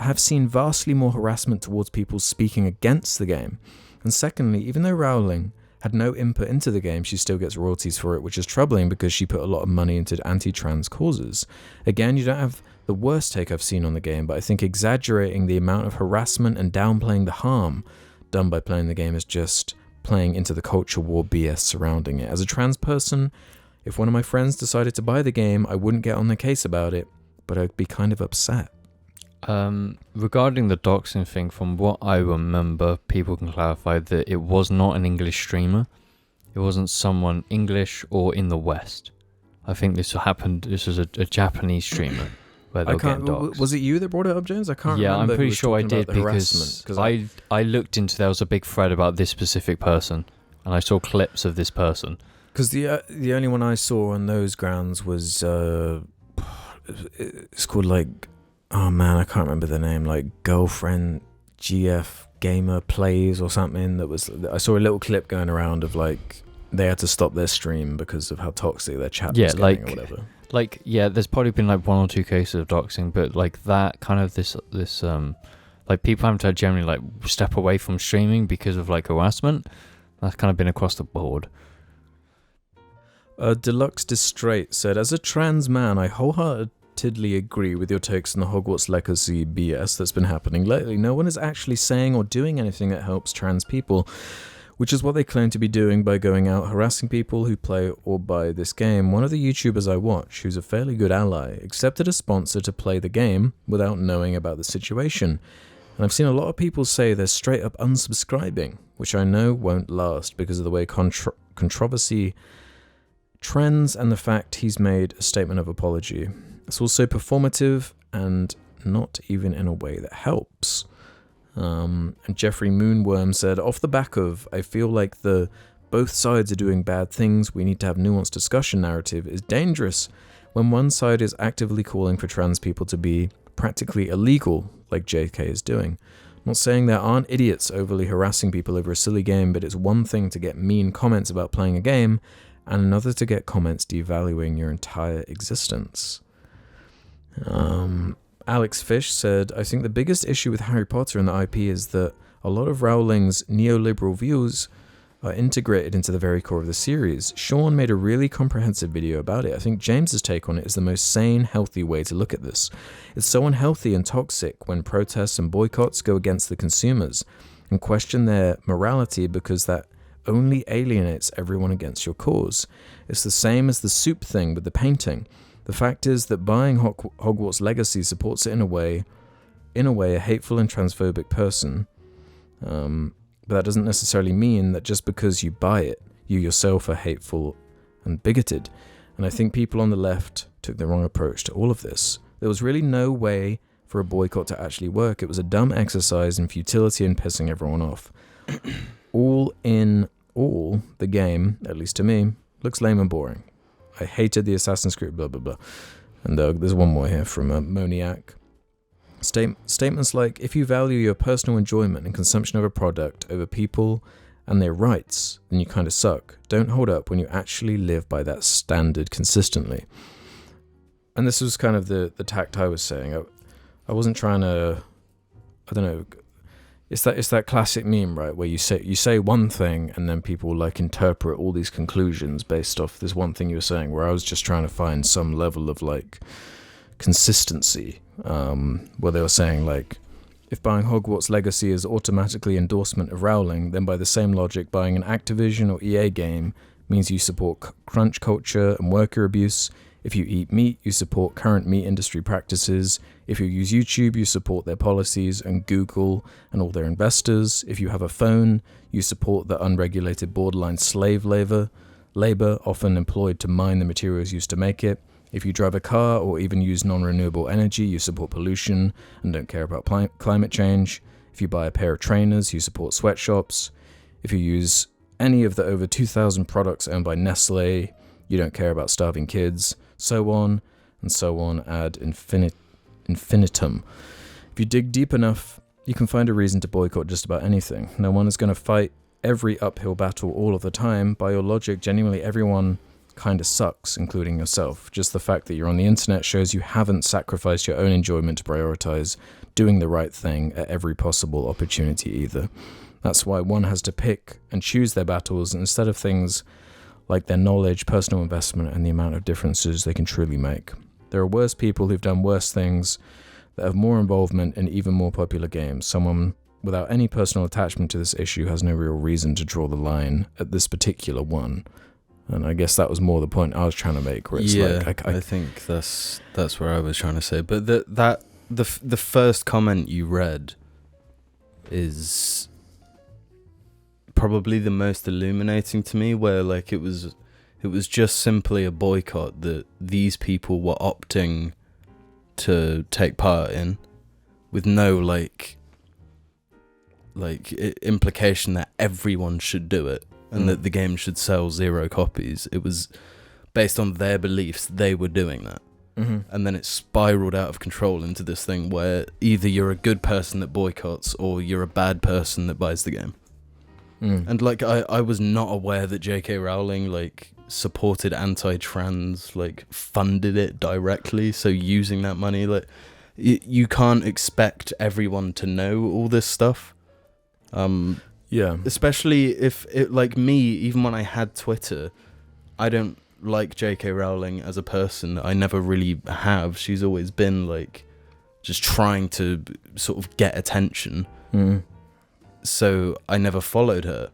have seen vastly more harassment towards people speaking against the game. And secondly, even though Rowling had no input into the game, she still gets royalties for it, which is troubling because she put a lot of money into anti-trans causes. Again, you don't have the worst take I've seen on the game, but I think exaggerating the amount of harassment and downplaying the harm done by playing the game is just playing into the culture war BS surrounding it. As a trans person, if one of my friends decided to buy the game, I wouldn't get on the case about it, but I'd be kind of upset. Regarding the doxing thing, from what I remember, people can clarify that it was not an English streamer. It wasn't someone English or in the West. I think this was a Japanese streamer where they were getting doxed. Was it you that brought it up, James? I can't remember. Yeah, I'm who pretty was sure I talking about did the because harassment, I looked into, there was a big thread about this specific person and I saw clips of this person. Because the only one I saw on those grounds was it's called like, oh man, I can't remember the name, like Girlfriend GF Gamer Plays or something. I saw a little clip going around of like they had to stop their stream because of how toxic their chat was getting or whatever. Like, yeah, there's probably been like 1 or 2 cases of doxing, but like that kind of this like people having to generally like step away from streaming because of like harassment. That's kind of been across the board. Deluxe Distraight said, as a trans man, I wholeheartedly agree with your takes on the Hogwarts Legacy BS that's been happening lately. No one is actually saying or doing anything that helps trans people, which is what they claim to be doing by going out harassing people who play or buy this game. One of the YouTubers I watch, who's a fairly good ally, accepted a sponsor to play the game without knowing about the situation. And I've seen a lot of people say they're straight up unsubscribing, which I know won't last because of the way controversy, trends, and the fact he's made a statement of apology. It's also performative and not even in a way that helps. And Jeffrey Moonworm said, off the back of, I feel like the both sides are doing bad things, we need to have nuanced discussion narrative is dangerous when one side is actively calling for trans people to be practically illegal, like JK is doing. I'm not saying there aren't idiots overly harassing people over a silly game, but it's one thing to get mean comments about playing a game, and another to get comments devaluing your entire existence. Alex Fish said, I think the biggest issue with Harry Potter and the IP is that a lot of Rowling's neoliberal views are integrated into the very core of the series. Sean made a really comprehensive video about it. I think James's take on it is the most sane, healthy way to look at this. It's so unhealthy and toxic when protests and boycotts go against the consumers and question their morality because that only alienates everyone against your cause. It's the same as the soup thing with the painting. The fact is that buying Hogwarts Legacy supports it in a way a hateful and transphobic person. But that doesn't necessarily mean that just because you buy it, you yourself are hateful and bigoted. And I think people on the left took the wrong approach to all of this. There was really no way for a boycott to actually work. It was a dumb exercise in futility and pissing everyone off. All in all, the game, at least to me, looks lame and boring. I hated the Assassin's Creed blah blah blah. And there's one more here from Moniac. Statements like, if you value your personal enjoyment and consumption of a product over people and their rights, then you kind of suck. Don't hold up when you actually live by that standard consistently. And this was kind of the tact I was saying. I wasn't trying to, I don't know, it's that classic meme, right, where you say one thing and then people like interpret all these conclusions based off this one thing you were saying, where I was just trying to find some level of like consistency, where they were saying like, if buying Hogwarts Legacy is automatically endorsement of Rowling, then by the same logic buying an Activision or EA game means you support crunch culture and worker abuse. If you eat meat, you support current meat industry practices. If you use YouTube, you support their policies and Google and all their investors. If you have a phone, you support the unregulated borderline slave labor often employed to mine the materials used to make it. If you drive a car or even use non-renewable energy, you support pollution and don't care about climate change. If you buy a pair of trainers, you support sweatshops. If you use any of the over 2,000 products owned by Nestle, you don't care about starving kids, so on and so on ad infinitum. If you dig deep enough, you can find a reason to boycott just about anything. No one is going to fight every uphill battle all of the time. By your logic, genuinely everyone kind of sucks, including yourself. Just the fact that you're on the internet shows you haven't sacrificed your own enjoyment to prioritize doing the right thing at every possible opportunity either. That's why one has to pick and choose their battles instead of things like their knowledge, personal investment, and the amount of differences they can truly make. There are worse people who've done worse things that have more involvement in even more popular games. Someone without any personal attachment to this issue has no real reason to draw the line at this particular one. And I guess that was more the point I was trying to make, where it's like I think that's where I was trying to say. But the first comment you read is probably the most illuminating to me, where like it was just simply a boycott that these people were opting to take part in, with no like implication that everyone should do it and that the game should sell 0 copies. It was based on their beliefs they were doing that. Mm-hmm. And then it spiraled out of control into this thing where either you're a good person that boycotts or you're a bad person that buys the game. And like I was not aware that J.K. Rowling like supported anti-trans, like funded it directly. So using that money, like you can't expect everyone to know all this stuff. Yeah. Especially if it, like me, even when I had Twitter, I don't like J.K. Rowling as a person. I never really have. She's always been like just trying to sort of get attention. So I never followed her.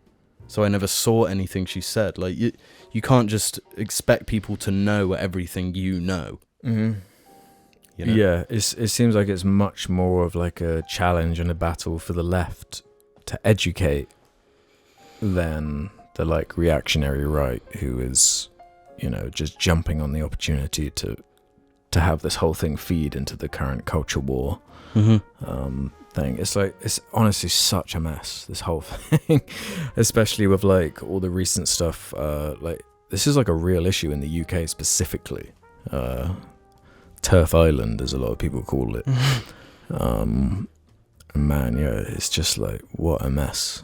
So I never saw anything she said. Like you can't just expect people to know everything you know. You know? Yeah, it seems like it's much more of like a challenge and a battle for the left to educate than the like reactionary right who is, you know, just jumping on the opportunity to have this whole thing feed into the current culture war thing. It's like, it's honestly such a mess, this whole thing, especially with like all the recent stuff. Like this is like a real issue in the UK specifically. Turf Island, as a lot of people call it. Man, yeah, it's just like, what a mess.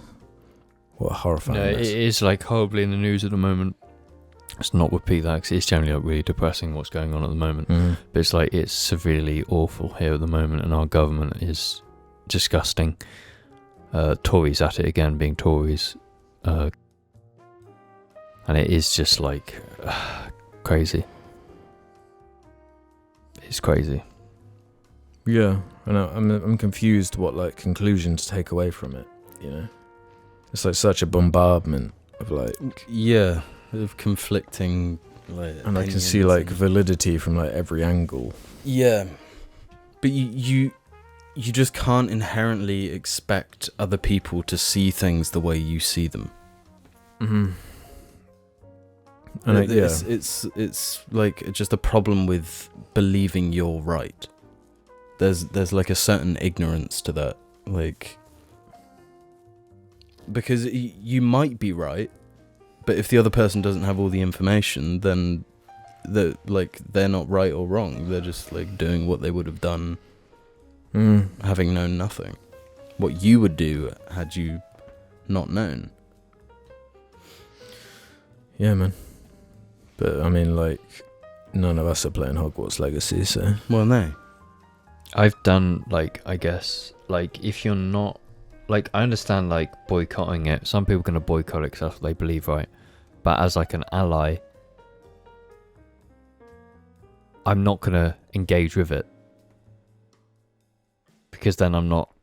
What a horrifying mess. It is like horribly in the news at the moment. It's not with Peter, it's generally like really depressing what's going on at the moment. But it's like, it's severely awful here at the moment, and our government is disgusting. Tories at it again, being Tories. And it is just like crazy. It's crazy. Yeah, and I'm confused what like conclusion to take away from it, you know? It's like such a bombardment of like... Yeah, of conflicting like... And I can see like validity from like every angle. Yeah, but you just can't inherently expect other people to see things the way you see them. And it's like just a problem with believing you're right. There's like a certain ignorance to that, like, because you might be right, but if the other person doesn't have all the information, then they're not right or wrong. They're just like doing what they would have done, having known nothing. What you would do had you not known. Yeah, man. But I mean, like, none of us are playing Hogwarts Legacy, so... Well, no. I've done, like, I guess, like, if you're not... Like, I understand, like, boycotting it. Some people are going to boycott it because that's what they believe, right? But as, like, an ally, I'm not going to engage with it. Because then I'm not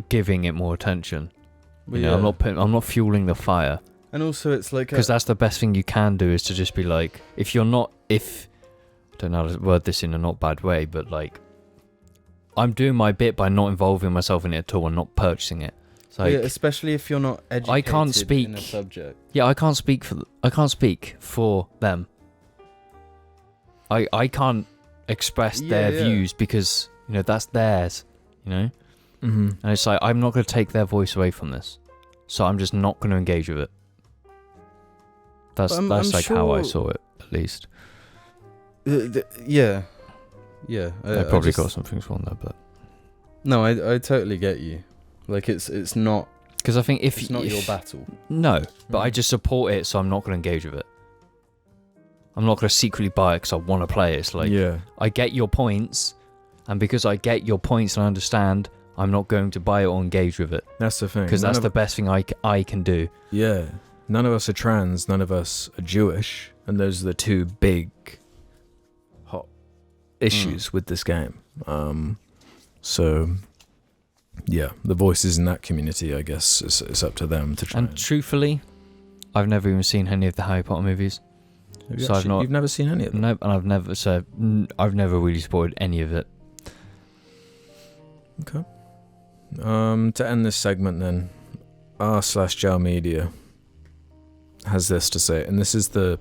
giving it more attention. Well, you know, I'm not fueling the fire. And also, it's like... Because that's the best thing you can do, is to just be like, I don't know how to word this in a not bad way, but like, I'm doing my bit by not involving myself in it at all and not purchasing it. It's like, yeah, especially if you're not educated I can't speak, in a subject. Yeah, I can't speak for them. I can't express their views because, you know, that's theirs, you know? And it's like, I'm not going to take their voice away from this. So I'm just not going to engage with it. That's I'm like sure... how I saw it, at least. Yeah. I probably got some things wrong there, but... No, I totally get you. Like, it's not... Because I think it's not your battle. No, but I just support it, so I'm not going to engage with it. I'm not going to secretly buy it because I want to play it. It's like, I get your points, and because I get your points and I understand, I'm not going to buy it or engage with it. That's the thing. Because that's the best thing I can do. Yeah. None of us are trans, none of us are Jewish, and those are the two big hot issues with this game. So, yeah, the voices in that community, I guess, it's up to them to try. And truthfully, I've never even seen any of the Harry Potter movies. You've never seen any of them? No, and I've never really supported any of it. Okay. To end this segment then, r/JAR Media has this to say, and this is the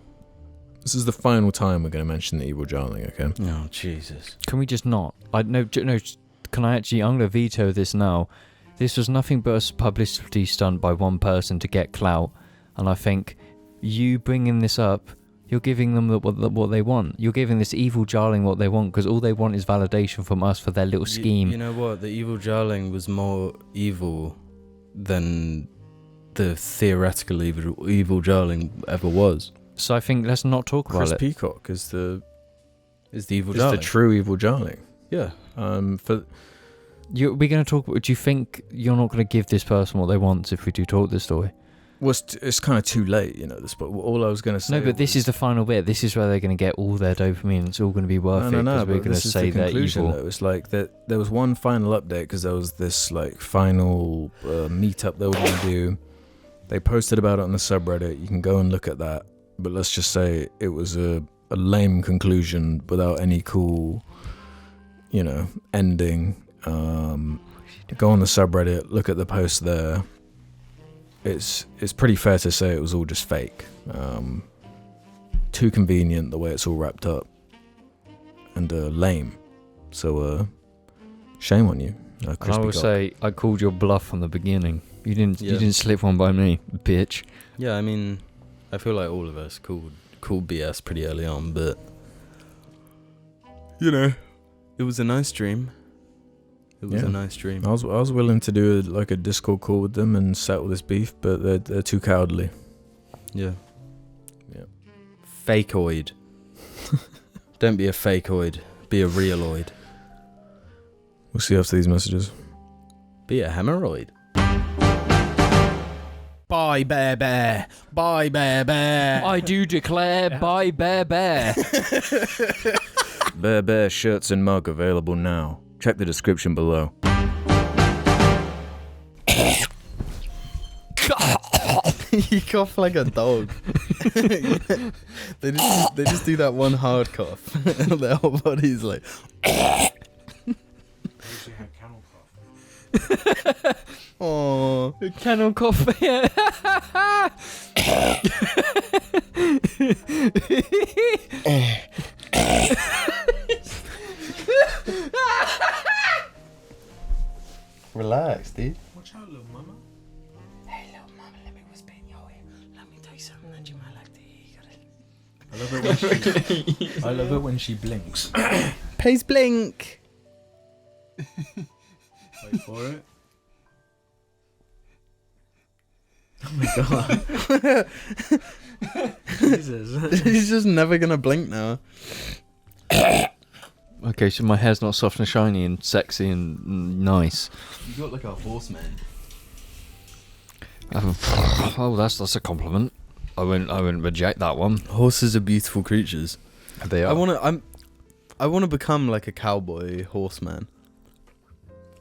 final time we're going to mention the evil Jarling, okay? Oh, Jesus. Can we just not? No, can I actually... I'm going to veto this now. This was nothing but a publicity stunt by one person to get clout, and I think you bringing this up, you're giving them what they want. You're giving this evil Jarling what they want, because all they want is validation from us for their little scheme. You know what? The evil Jarling was more evil than the theoretical evil Jarling ever was. So I think let's not talk about it. Chris Peacock is the evil Jarling. The true evil Jarling. Yeah. We're going to talk... Do you think you're not going to give this person what they want if we do talk this story? Well, it's kind of too late, you know. But all I was going to say... No, but this is the final bit. This is where they're going to get all their dopamine. It's all going to be worth it, because we're going to say they're evil. Though. It's like that. There was one final update, because there was this like final meetup they were going to do. They posted about it on the subreddit. You can go and look at that. But let's just say it was a lame conclusion without any cool, you know, ending. Go on the subreddit, look at the post there. it's pretty fair to say it was all just fake. Too convenient the way it's all wrapped up, and lame. So shame on you. I will say I called your bluff from the beginning. You didn't slip one by me, bitch. Yeah, I mean, I feel like all of us called BS pretty early on, but you know, it was a nice dream. It was a nice dream. I was willing to do a Discord call with them and settle this beef, but they're too cowardly. Yeah. Yeah. Fakeoid. Don't be a fakeoid. Be a realoid. We'll see after these messages. Be a hemorrhoid. Bye, Bear Bear. Bye, Bear Bear. I do declare, bye, Bear Bear. Bear Bear shirts and mug available now. Check the description below. You cough like a dog. They just do that one hard cough. Their whole body's like. Oh, Kennel cough. Yeah. relax, dude. Watch out, little mama. Hey, little mama, let me whisper in your ear. Let me tell you something that you might like to hear. I love it when she blinks. Please blink. Wait for it. Oh my god. Jesus. He's just never gonna blink now. Okay, so my hair's not soft and shiny and sexy and nice. You got like a horseman. Oh, that's a compliment. I wouldn't reject that one. Horses are beautiful creatures. They are. I wanna become like a cowboy horseman.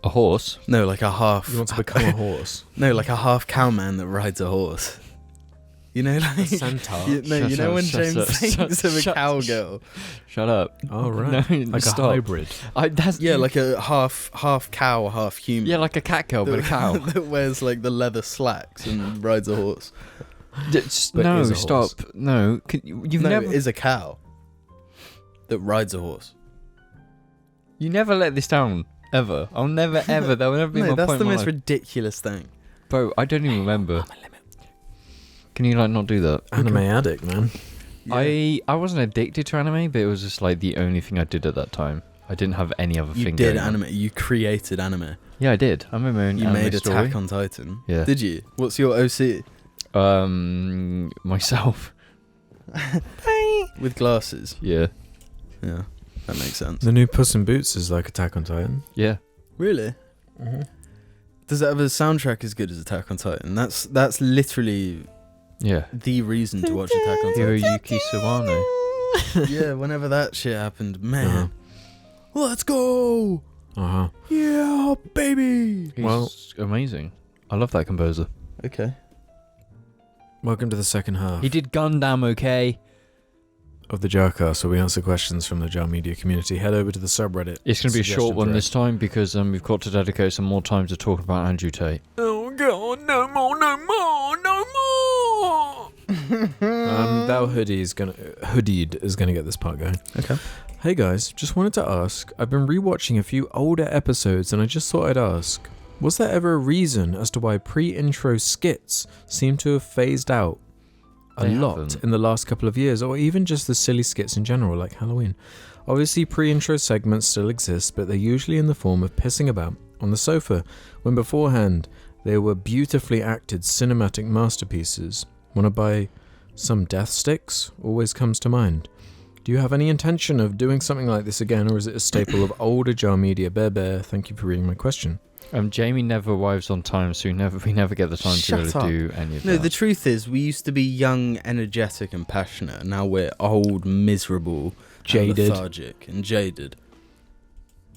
A horse? No, like a half. You want to become a horse? No, like a half cowman that rides a horse. You know, like A centaur? you know when James thinks of a cowgirl. Shut up. Oh right. No, like stop. a hybrid. Yeah, like a half cow, half human. Yeah, like a cat girl, but a cow. That wears like the leather slacks and rides a horse. But No, is a stop. horse. No, you've No, never. it is a cow that rides a horse. You never let this down ever. I'll never ever. There will never be No, my that's point the in my most life. ridiculous thing. Bro, I don't even remember. Can you like not do that? Anime addict, man. Yeah. I wasn't addicted to anime, but it was just like the only thing I did at that time. I didn't have any other You thing. did going on. anime. You created anime. Yeah, I did. I remember my own You anime made story. Attack on Titan. Yeah. Did you? What's your OC? Myself. With glasses. Yeah. Yeah, that makes sense. The new Puss in Boots is like Attack on Titan. Yeah. Really? Mm-hmm. Does it have a soundtrack as good as Attack on Titan? That's literally Yeah. the reason to watch Attack on Titan. Hiroyuki Sawano. Yeah, whenever that shit happened, man. Uh-huh. Let's go! Uh-huh. Yeah, baby! He's Well- amazing. I love that composer. Okay. Welcome to the second half He did Gundam, okay? of the JARCast, where we answer questions from the JAR media community. Head over to the subreddit. It's going to be a short suggestion one thread. this time because we've got to dedicate some more time to talking about Andrew Tate. Oh god, no more, no more, no more! Thou Hoodied is gonna get this part going. Okay. Hey guys, just wanted to ask, I've been rewatching a few older episodes and I just thought I'd ask, was there ever a reason as to why pre-intro skits seem to have phased out a They lot haven't. in the last couple of years, or even just the silly skits in general, like Halloween? Obviously pre-intro segments still exist, but they're usually in the form of pissing about on the sofa, when beforehand they were beautifully acted cinematic masterpieces. Wanna buy some death sticks? Always comes to mind. Do you have any intention of doing something like this again, or is it a staple of older JAR media? Bear, thank you for reading my question. Jamie never arrives on time, so we never get the time Shut to up. really do any of No, that. the truth is, we used to be young, energetic, and passionate. And now we're old, miserable, Jaded. and lethargic, and jaded.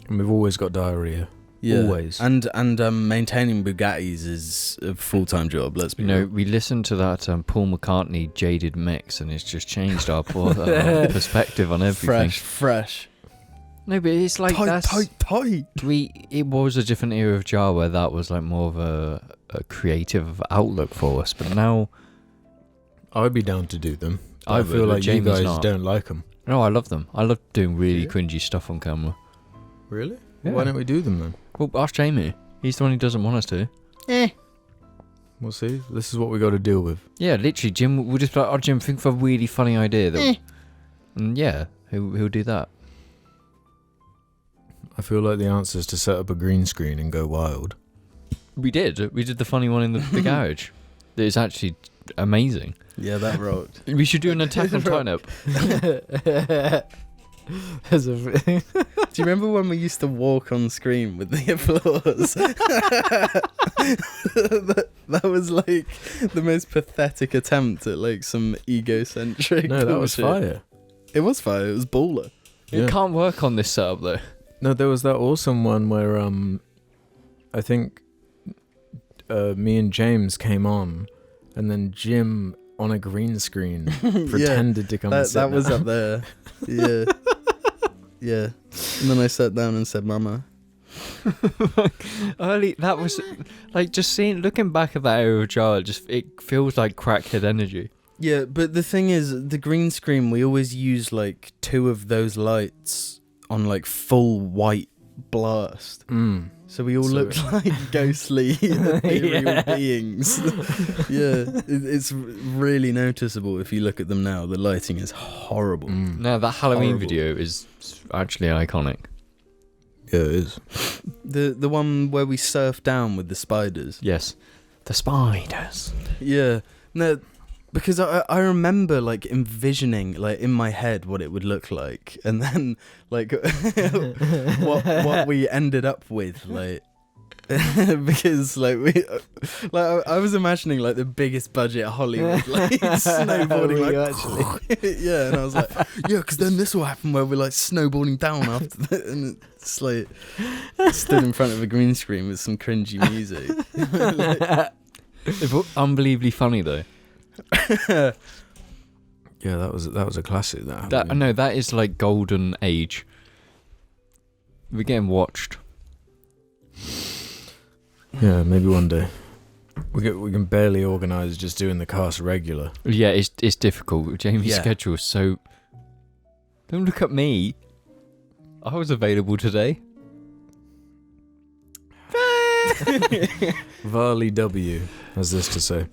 And we've always got diarrhea. Yeah. Always. And maintaining Bugattis is a full-time job. Let's be real. we listened to that Paul McCartney Jaded mix, and it's just changed our perspective on everything. Fresh. No, but it's like Tight. it was a different era of JAR where that was like more of a a creative outlook for us. But now, I'd be down to do them. I I would, feel but like you Jamie's guys not. don't like them. no, I love them. I love doing really Yeah. cringy stuff on camera. Really? Yeah. Why don't we do them then? Well, ask Jamie. He's the one who doesn't want us to. We'll see. This is what we got to deal with. Yeah, literally, Jim will just be like, oh, Jim, think of a really funny idea. That and yeah, he'll do that. I feel like the answer is to set up a green screen and go wild. We did the funny one in the garage. It's actually amazing. Yeah, that rocked. We should do an Attack on Titan up. There's a Do you remember when we used to walk on screen with the applause? that was like the most pathetic attempt at like some egocentric. No, that was bullshit. fire. It was fire. It was baller. It Yeah. can't work on this setup though. No, there was that awesome one where I think me and James came on, and then Jim on a green screen pretended to come and sit That was down. up there. Yeah. Yeah. And then I sat down and said, "Mama." Early, that was like just looking back at that area of jar. It feels like crackhead energy. Yeah, but the thing is, the green screen, we always use like 2 of those lights on like full white blast. Mm. So we all So- look like ghostly ethereal Yeah. beings. Yeah, it's really noticeable if you look at them now. The lighting is horrible. Mm. No, that Halloween Horrible. video is actually iconic. Yeah, it is. The one where we surf down with the spiders. Yes, the spiders. Yeah, no, because I remember like envisioning like in my head what it would look like, and then like what we ended up with, like because like I was imagining like the biggest budget Hollywood like snowboarding Were you like yeah, and I was like yeah, because then this will happen where we're like snowboarding down after that, and it's like stood in front of a green screen with some cringy music. It was unbelievably funny though. Yeah, that was a classic. That is like golden age. We're getting watched. Yeah, maybe one day. We can barely organise just doing the cast regular. Yeah, it's difficult. Jamie's Yeah. schedule is so. Don't look at me. I was available today. Varley W has this to say.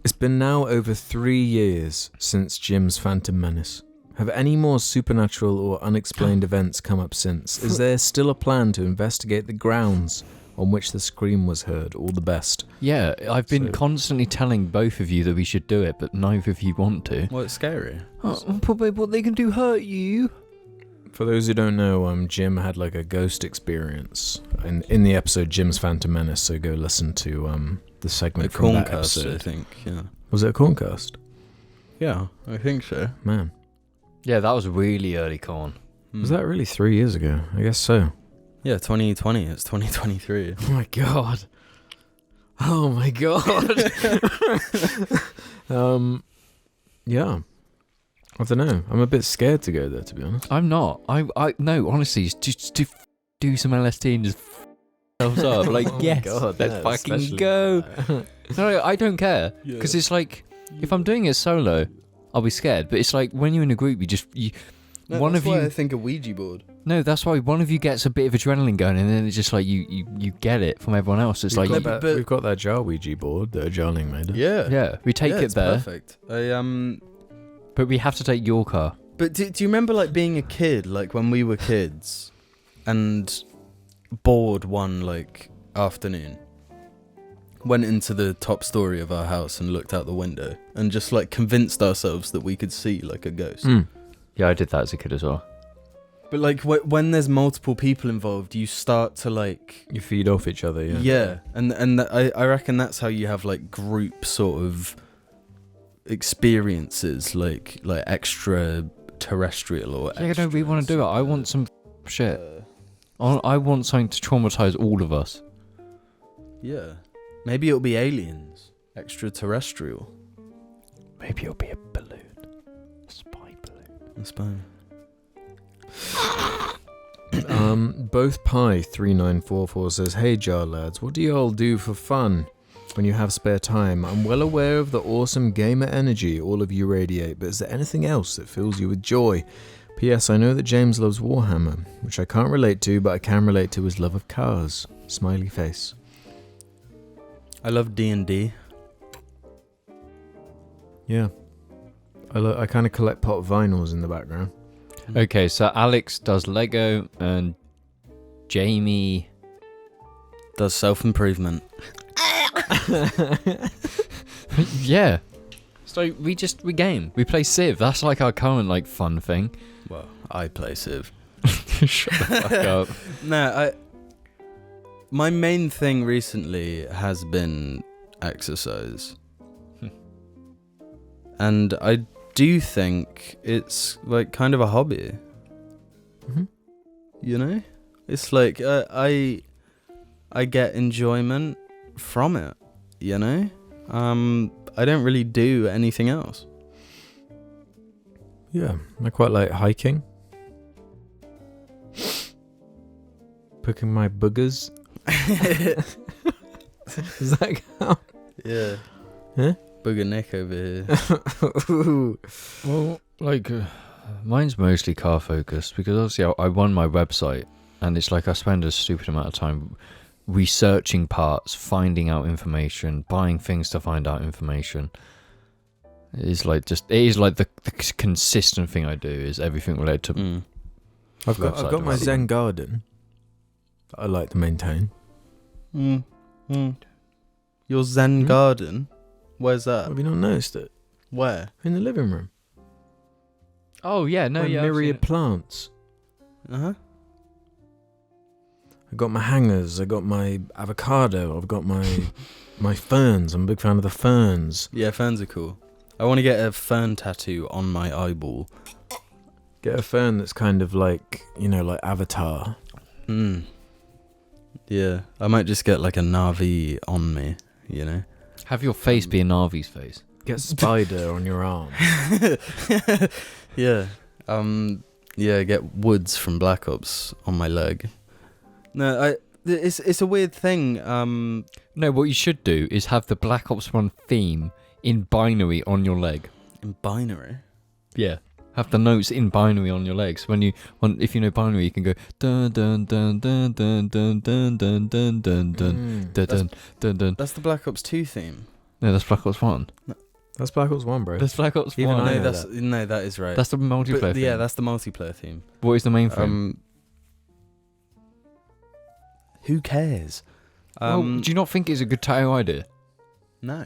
It's been now over 3 years since Jim's Phantom Menace. Have any more supernatural or unexplained events come up since? Is there still a plan to investigate the grounds on which the scream was heard? All the best. Yeah, I've been So- constantly telling both of you that we should do it, but neither of you want to. Well, it's scary. Probably what they can do hurt you. For those who don't know, Jim had like a ghost experience in the episode Jim's Phantom Menace, so go listen to the segment A from that corncast, I episode. think. Yeah. Was it a corncast? Yeah, I think so. Man, Yeah, that was really early corn. was that really 3 years ago? I guess so. Yeah, 2020. It's 2023. Oh my god. Oh my god. Yeah. I don't know. I'm a bit scared to go there, to be honest. I'm not. I no, honestly, just to do some LSD and just ourselves up. Like, Oh my yes, God, let's yeah, fucking especially go. that. No, I don't care because it's like if I'm doing it solo, I'll be scared. But it's like when you're in a group, No, one that's of why you. I think a Ouija board. No, that's why one of you gets a bit of adrenaline going, and then it's just like you get it from everyone else. It's like, got that- but- we've got that jar Ouija board that Jarling made. Yeah. yeah, we take Yeah, it it's there, Perfect. but we have to take your car. But do you remember like being a kid, like when we were kids, and bored one like afternoon, went into the top story of our house and looked out the window and just like convinced ourselves that we could see like a ghost. Yeah, I did that as a kid as well. But like when there's multiple people involved, you start to like You feed off each other, yeah. yeah, and I reckon that's how you have like group sort of experiences, like extraterrestrial or Yeah, no, we want to do it. I want some shit. I want something to traumatize all of us. Yeah, maybe it'll be aliens, extraterrestrial. Maybe it'll be a balloon, a spy balloon. That's fine. Both Pie 3944 says, "Hey Jar lads, what do you all do for fun? when you have spare time. I'm well aware of the awesome gamer energy all of you radiate, but is there anything else that fills you with joy? P.S. I know that James loves Warhammer, which I can't relate to, but I can relate to his love of cars. Smiley face. I love D&D. Yeah. I kind of collect pop vinyls in the background. Okay, so Alex does Lego and Jamie Does self-improvement. yeah. So we game. We play Civ. That's like our current like fun thing. Well, I play Civ. Shut the fuck up. No, my main thing recently has been exercise. And I do think it's like kind of a hobby. Mm-hmm. You know? It's like I get enjoyment from it, you know? I don't really do anything else. Yeah, I quite like hiking. Picking my boogers. Does that count? Yeah. Huh? Booger Nick over here. Well, like, mine's mostly car focused because obviously I run my website and it's like I spend a stupid amount of time researching parts, finding out information, buying things to find out information. It is like the consistent thing I do is everything related to. I've got my development. Zen garden that I like to maintain. Your Zen garden? Where's that? Have you not noticed it? Where? In the living room. Oh yeah, no, My yeah. myriad plants. Uh-huh. I got my hangers, I got my avocado, I've got my ferns. I'm a big fan of the ferns. Yeah, ferns are cool. I want to get a fern tattoo on my eyeball. Get a fern that's kind of like, like Avatar. Yeah, I might just get like a Na'vi on me, you know? Have your face be a Navi's face. Get spider on your arm. Yeah. Yeah, get Woods from Black Ops on my leg. No, it's a weird thing. No, what you should do is have the Black Ops 1 theme in binary on your leg. In binary? Yeah. Have the notes in binary on your legs. If you know binary, you can go dun dun dun dun dun dun dun dun dun dun dun dun dun dun. That's the Black Ops 2 theme. No, that's Black Ops 1. That's Black Ops 1, bro. That's Black Ops Even 1. I No, know no, that is right. That's the multiplayer But, theme. yeah, that's the multiplayer theme. What is the main theme? Who cares? Well, do you not think it's a good title idea? No.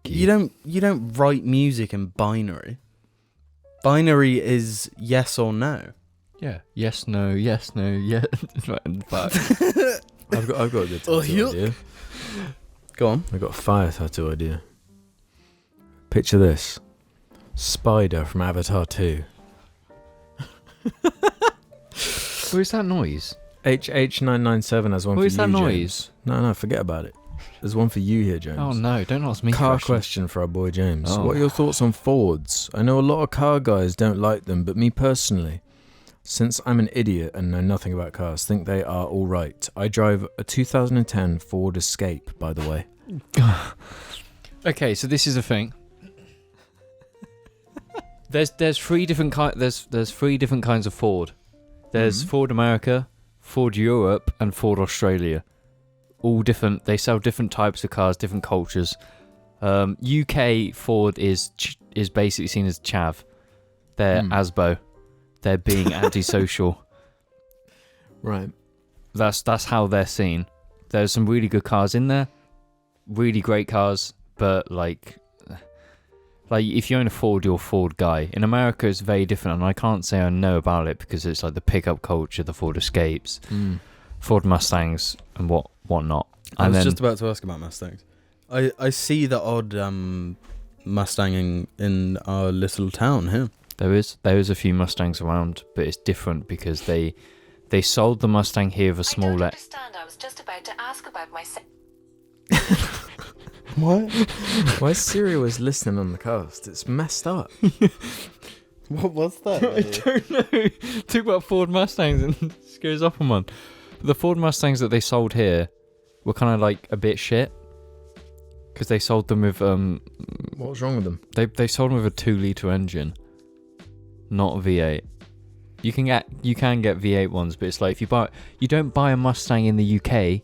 You don't write music in binary. Binary is yes or no. Yeah. Yes, no, yes, no, yes. Fuck. I've got a good tattoo idea. Go on. I've got a fire tattoo idea. Picture this. Spider from Avatar 2. What is that noise? HH997 has one What for is you, that James. noise? No, forget about it. There's one for you here, James. Oh no, don't ask me Car questions. question for our boy James. Oh. What are your thoughts on Fords? I know a lot of car guys don't like them, but me personally, since I'm an idiot and know nothing about cars, think they are all right. I drive a 2010 Ford Escape, by the way. Okay, so this is a thing. There's three different there's three different kinds of Ford. There's Ford America, Ford Europe, and Ford Australia. All different. They sell different types of cars, different cultures. UK Ford is basically seen as chav. They're ASBO. They're being antisocial. Right. That's how they're seen. There's some really good cars in there, really great cars, but like if you own a Ford, you're a Ford guy. In America, it's very different, and I can't say I know about it because it's like the pickup culture, the Ford Escapes, Ford Mustangs, and whatnot. I was just about to ask about Mustangs. I see the odd Mustang in our little town here. There is a few Mustangs around, but it's different because they sold the Mustang here for a small. I don't understand. I was just about to ask about my. What? Why Siri was listening on the cast? It's messed up. What was that? I don't know. Talk about Ford Mustangs and just goes up on one. The Ford Mustangs that they sold here were kind of like a bit shit. Because they sold them with What was wrong with them? they sold them with a 2-litre engine, not a V8. You can get V8 ones, but it's like if you don't buy a Mustang in the UK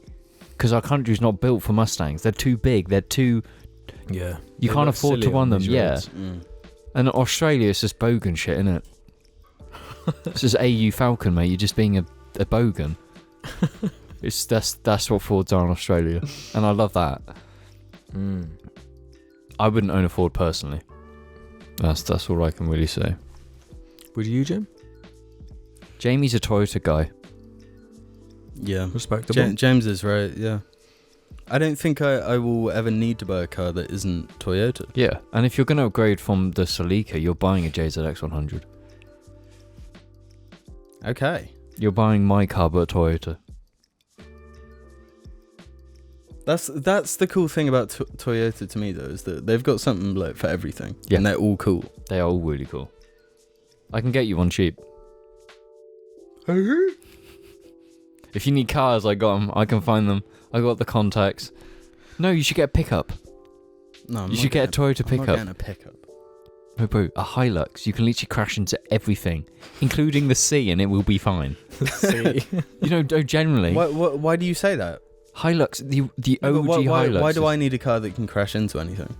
because our country's not built for Mustangs. They're too big. They're too. Yeah. You can't afford to run them. Yeah. Mm. And Australia, it's just bogan shit, innit? It's just AU Falcon, mate. You're just being a bogan. That's what Fords are in Australia, and I love that. I wouldn't own a Ford personally. That's all I can really say. Would you, Jim? Jamie's a Toyota guy. Yeah. Respectable. James is right, yeah. I don't think I will ever need to buy a car that isn't Toyota. Yeah, and if you're going to upgrade from the Celica, you're buying a JZX 100. Okay. You're buying my car, but a Toyota. That's the cool thing about Toyota to me, though, is that they've got something like for everything. Yeah. And they're all cool. They are all really cool. I can get you one cheap. If you need cars, I got them. I can find them. I got the contacts. No, you should get a pickup. No, You should get a Toyota I'm not pickup. getting a pickup. No, bro, a Hilux. You can literally crash into everything, including the sea, and it will be fine. See? You know, generally, Why do you say that? Hilux, the OG why Hilux. why do I need a car that can crash into anything?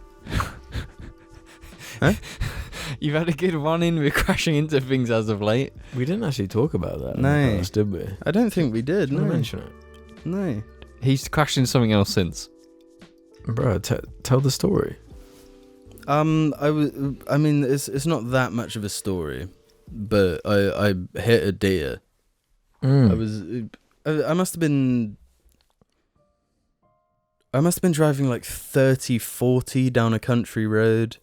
You've had a good run-in with crashing into things as of late. We didn't actually talk about that. No. in the past, did we? I don't think we did. Did No. we mention it? No. He's crashed into something else since. Bro, tell the story. I mean, it's not that much of a story, but I hit a deer. I must have been driving like 30, 40 down a country road,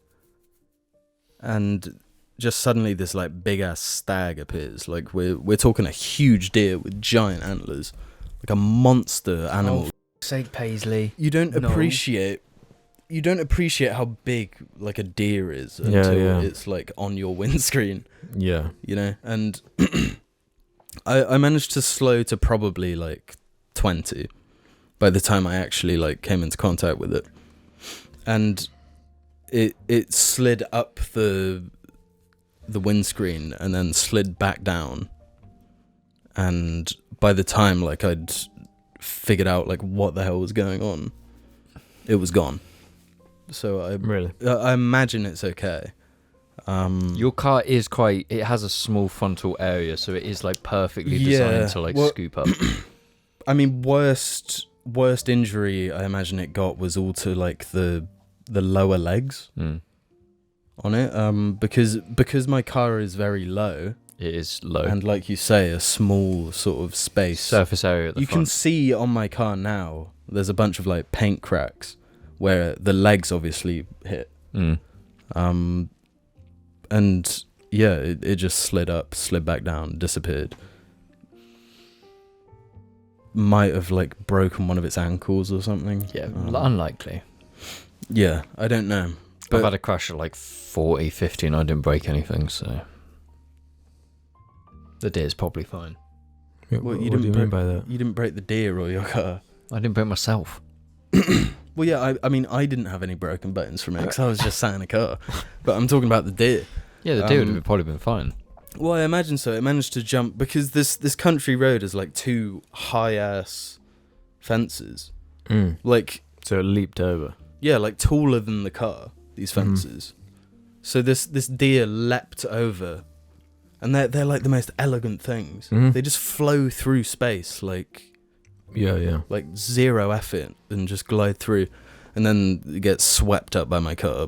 and just suddenly this like big ass stag appears. Like we're talking a huge deer with giant antlers, like a monster animal. Sake, Paisley. You don't No. appreciate how big like a deer is until it's like on your windscreen, Yeah. you know. And I managed to slow to probably like 20 by the time I actually like came into contact with it, and it slid up the windscreen and then slid back down, and by the time like I'd figured out like what the hell was going on, it was gone. So I imagine it's okay. Your car is it has a small frontal area, so it is like perfectly designed to like scoop up. I mean, worst injury I imagine it got was all to like the lower legs on it. Because my car is very low. It is low. And like you say, a small sort of space. Surface area at the you front. can see on my car now, there's a bunch of like paint cracks where the legs obviously hit. And yeah, it just slid back down, disappeared. Might have like broken one of its ankles or something. Yeah, unlikely. Yeah, I don't know. But I've had a crash at like 40, 50 and I didn't break anything, so the deer's probably fine. What do you mean by that? You didn't break the deer or your car. I didn't break myself. Well, yeah, I mean, I didn't have any broken bones from it because I was just sat in a car. But I'm talking about the deer. Yeah, the deer would have probably been fine. Well, I imagine so. It managed to jump because this country road is like two high-ass fences. Like, so it leaped over. Yeah, like taller than the car, these fences. So this deer leapt over, and they're like the most elegant things. They just flow through space like like zero effort and just glide through, and then it gets swept up by my car.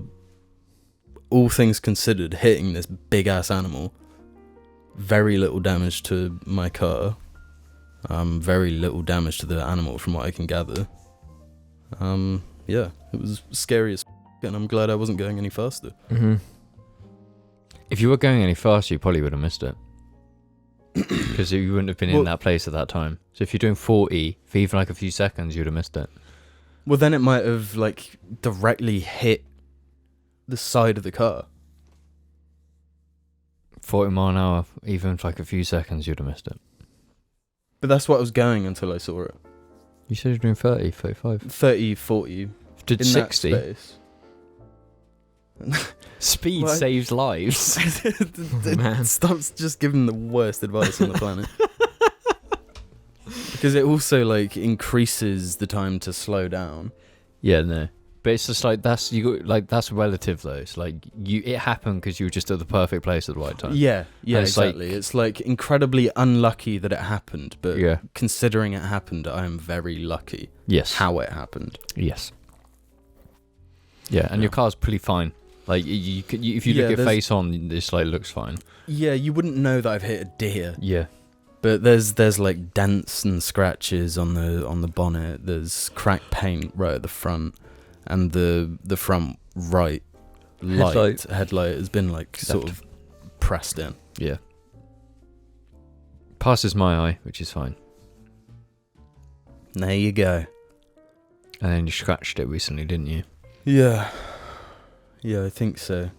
All things considered, hitting this big ass animal, very little damage to my car, very little damage to the animal from what I can gather. Yeah, it was scary as and I'm glad I wasn't going any faster. If you were going any faster, you probably would have missed it. Because you wouldn't have been in that place at that time. So if you're doing 40 for even like a few seconds, you'd have missed it. Well, then it might have like directly hit the side of the car. 40 mile an hour, even for like a few seconds, you'd have missed it. But that's what I was going until I saw it. You said you're doing 30, 35. 30, 40. Did in 60? that space. Speed What? saves lives. Man. Stop just giving the worst advice on the planet. Because it also like increases the time to slow down. Yeah, no. But it's just like that's relative though. It's like it happened because you were just at the perfect place at the right time. Yeah, And it's exactly. It's like incredibly unlucky that it happened, but Yeah. considering it happened, I am very lucky Yes. how it happened. Yes. Yeah, and Yeah. your car's pretty fine. Like you if you Yeah, look at there's- face on, this like looks fine. Yeah, you wouldn't know that I've hit a deer, Yeah. but there's like dents and scratches on the bonnet. There's cracked paint right at the front, and the front right headlight has been like sort of pressed in. Yeah. Passes my eye, which is fine. There you go. And then you scratched it recently, didn't you? Yeah. Yeah, I think so.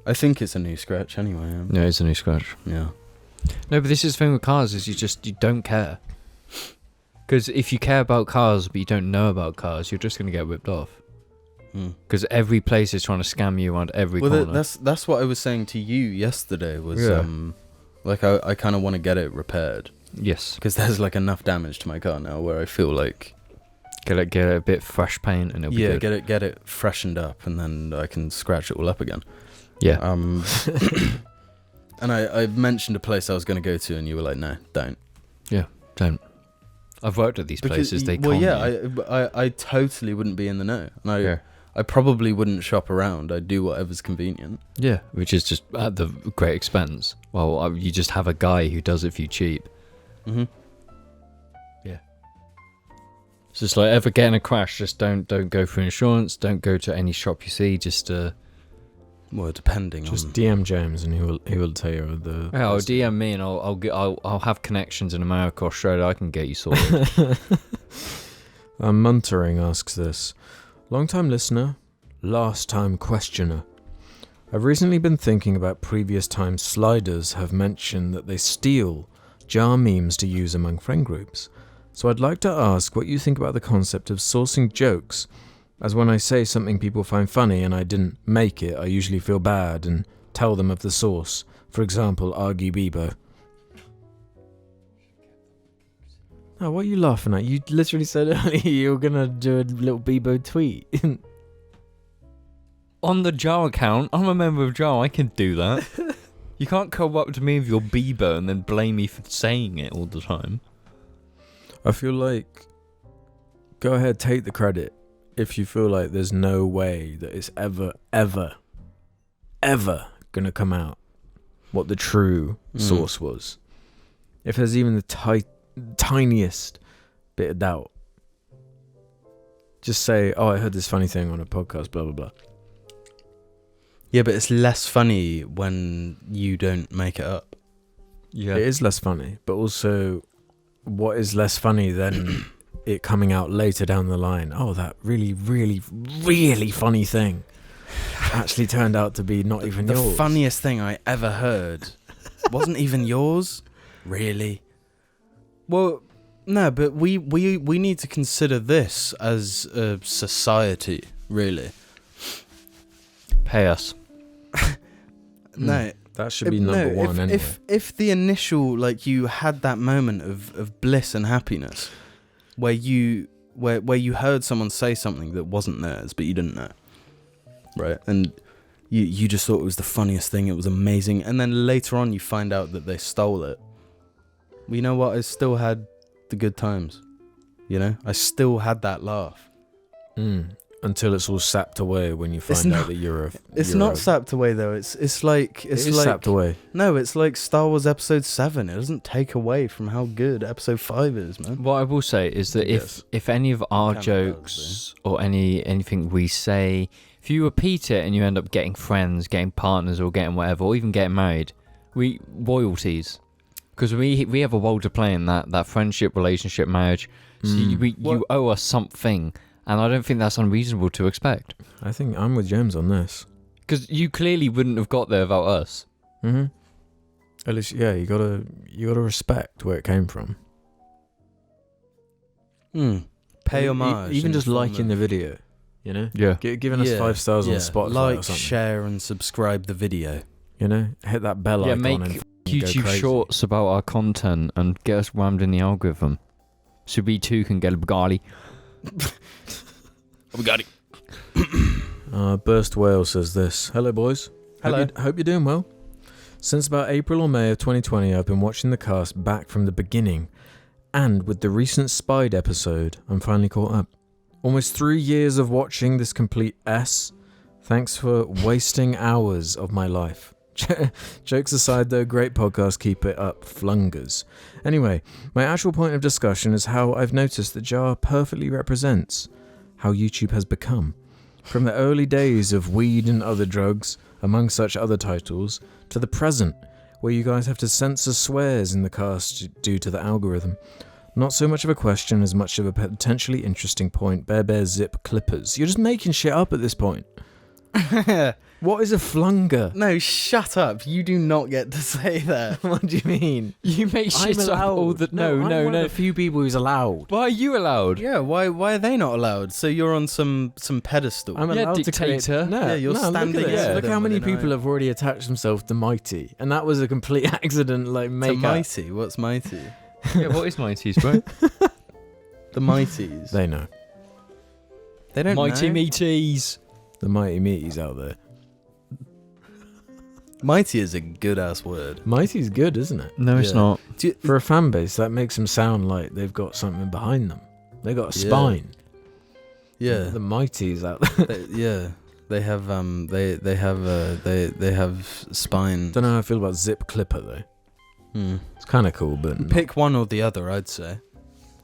I think it's a new scratch anyway. No, it's a new scratch. Yeah. No, but this is the thing with cars is you don't care. Because if you care about cars but you don't know about cars, you're just going to get whipped off. Because every place is trying to scam you around every corner. That's what I was saying to you yesterday was Yeah. like I kind of want to get it repaired Yes. because there's like enough damage to my car now where I feel like Get a bit fresh paint and it'll be good. get it freshened up and then I can scratch it all up again. Yeah. And I mentioned a place I was going to go to and you were like, no, don't. Don't. I've worked at these places. They well, con yeah, you. I totally wouldn't be in the know, and I probably wouldn't shop around. I'd do whatever's convenient. Yeah, which is just at the great expense. Well, you just have a guy who does it for you cheap. Mm-hmm. It's just like ever getting a crash, just don't go for insurance. Don't go to any shop you see. Just Well, depending Just on DM James and he will tell you the. I'll DM me and I'll have connections in America, Australia. I can get you sorted. Muntering asks this. Long-time listener, last-time questioner. I've recently been thinking about previous time sliders have mentioned that they steal jar memes to use among friend groups. So I'd like to ask what you think about the concept of sourcing jokes, as when I say something people find funny and I didn't make it, I usually feel bad and tell them of the source. For example, Argy Bieber. Oh, what are you laughing at? You literally said earlier you were going to do a little Bieber tweet. On the Jar account, I'm a member of Jar. I can do that. You can't come up to me with your Bieber and then blame me for saying it all the time. I feel like, go ahead, take the credit if you feel like there's no way that it's ever gonna come out what the true source was. If there's even the tiniest bit of doubt, just say, oh, I heard this funny thing on a podcast, blah, blah, blah. Yeah, but it's less funny when you don't make it up. Yeah. It is less funny, but also what is less funny than it coming out later down the line? Oh, that really, really, really funny thing actually turned out to be not even yours. The funniest thing I ever heard wasn't even yours? Really? Well, no, but we need to consider this as a society, really. Pay us. No. That should be number one anyway. If the initial, like, you had that moment of bliss and happiness where you heard someone say something that wasn't theirs but you didn't know, right, and you just thought it was the funniest thing, it was amazing, and then later on you find out that they stole it. Well, you know what, I still had the good times, you know, I still had that laugh. Until it's all sapped away when you find out that you're It's not sapped away though. It's like it is sapped away. No, it's like Star Wars Episode 7. It doesn't take away from how good Episode 5 is, man. What I will say is that Yes. if any of our Kinda jokes or anything we say, if you repeat it and you end up getting friends, getting partners, or getting whatever, or even getting married, royalties, because we have a role to play in that friendship, relationship, marriage. So you owe us something. And I don't think that's unreasonable to expect. I think I'm with James on this. Because you clearly wouldn't have got there without us. Mm-hmm. At least, yeah, you gotta respect where it came from. pay homage. Even in just the form liking of- the video, you know? Yeah. Giving us 5 stars on Spotify or Like, something. share, and subscribe the video. You know? Hit that bell Yeah, icon make and go YouTube crazy. shorts about our content and get us rammed in the algorithm. So we too can get a Bugatti. Burst Whale says this. Hello, boys. Hello. Hope you're doing well. Since about April or May of 2020, I've been watching the cast back from the beginning. And with the recent Spied episode, I'm finally caught up. Almost 3 years of watching this complete S. Thanks for wasting hours of my life. Jokes aside though, great podcast, keep it up, flungers. Anyway, my actual point of discussion is how I've noticed that Jar perfectly represents how YouTube has become. From the early days of weed and other drugs, among such other titles, to the present, where you guys have to censor swears in the cast due to the algorithm. Not so much of a question as much of a potentially interesting point. Bear zip clippers. You're just making shit up at this point. What is a flunger? No, shut up. You do not get to say that. What do you mean? You make shit up all the... I'm one of the few people who's allowed. Why are you allowed? Yeah, why are they not allowed? So you're on some pedestal. I'm Yeah, allowed to create... dictator. No, Yeah, you're standing look at this. over Look them how many within people have already attached themselves to Mighty. And that was a complete accident, like, To make-up. Mighty. What's Mighty? Yeah, what is Mighties, bro? The Mighties. They know. They don't Mighty know. Meaties. The Mighty Meaties out there. Mighty is a good ass word. Mighty's good, isn't it? No, it's Yeah. not. Do you- For a fan base, that makes them sound like they've got something behind them. They got a Yeah. spine. yeah. The Mighties out there. Yeah. They have they have spine. Don't know how I feel about Zip Clipper though. Hmm. It's kind of cool, but not Pick one or the other, I'd say.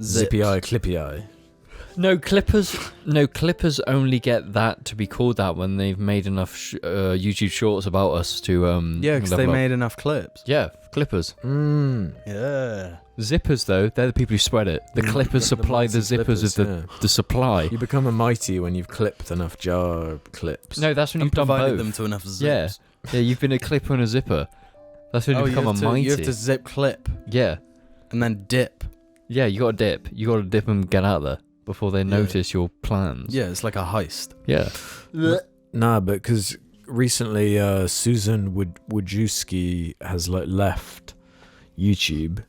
Zippy Eye, Clippy Eye. No, Clippers only get that to be called that when they've made enough YouTube shorts about us to Yeah, because they level up. made enough clips. Yeah, Clippers. Yeah. Zippers though, they're the people who spread it. The Clippers supply the mighty zippers with the supply. You become a mighty when you've clipped enough jar clips. No, that's when And you've done provided both. them to enough zips. Yeah. Yeah, you've been a clipper and a zipper. That's when you become a mighty. You have to zip clip Yeah. and then dip. Yeah, you gotta dip. You gotta dip and get out there before they notice your plans. Yeah, it's like a heist. Yeah. Nah, but because recently Susan Wojcicki has like left YouTube.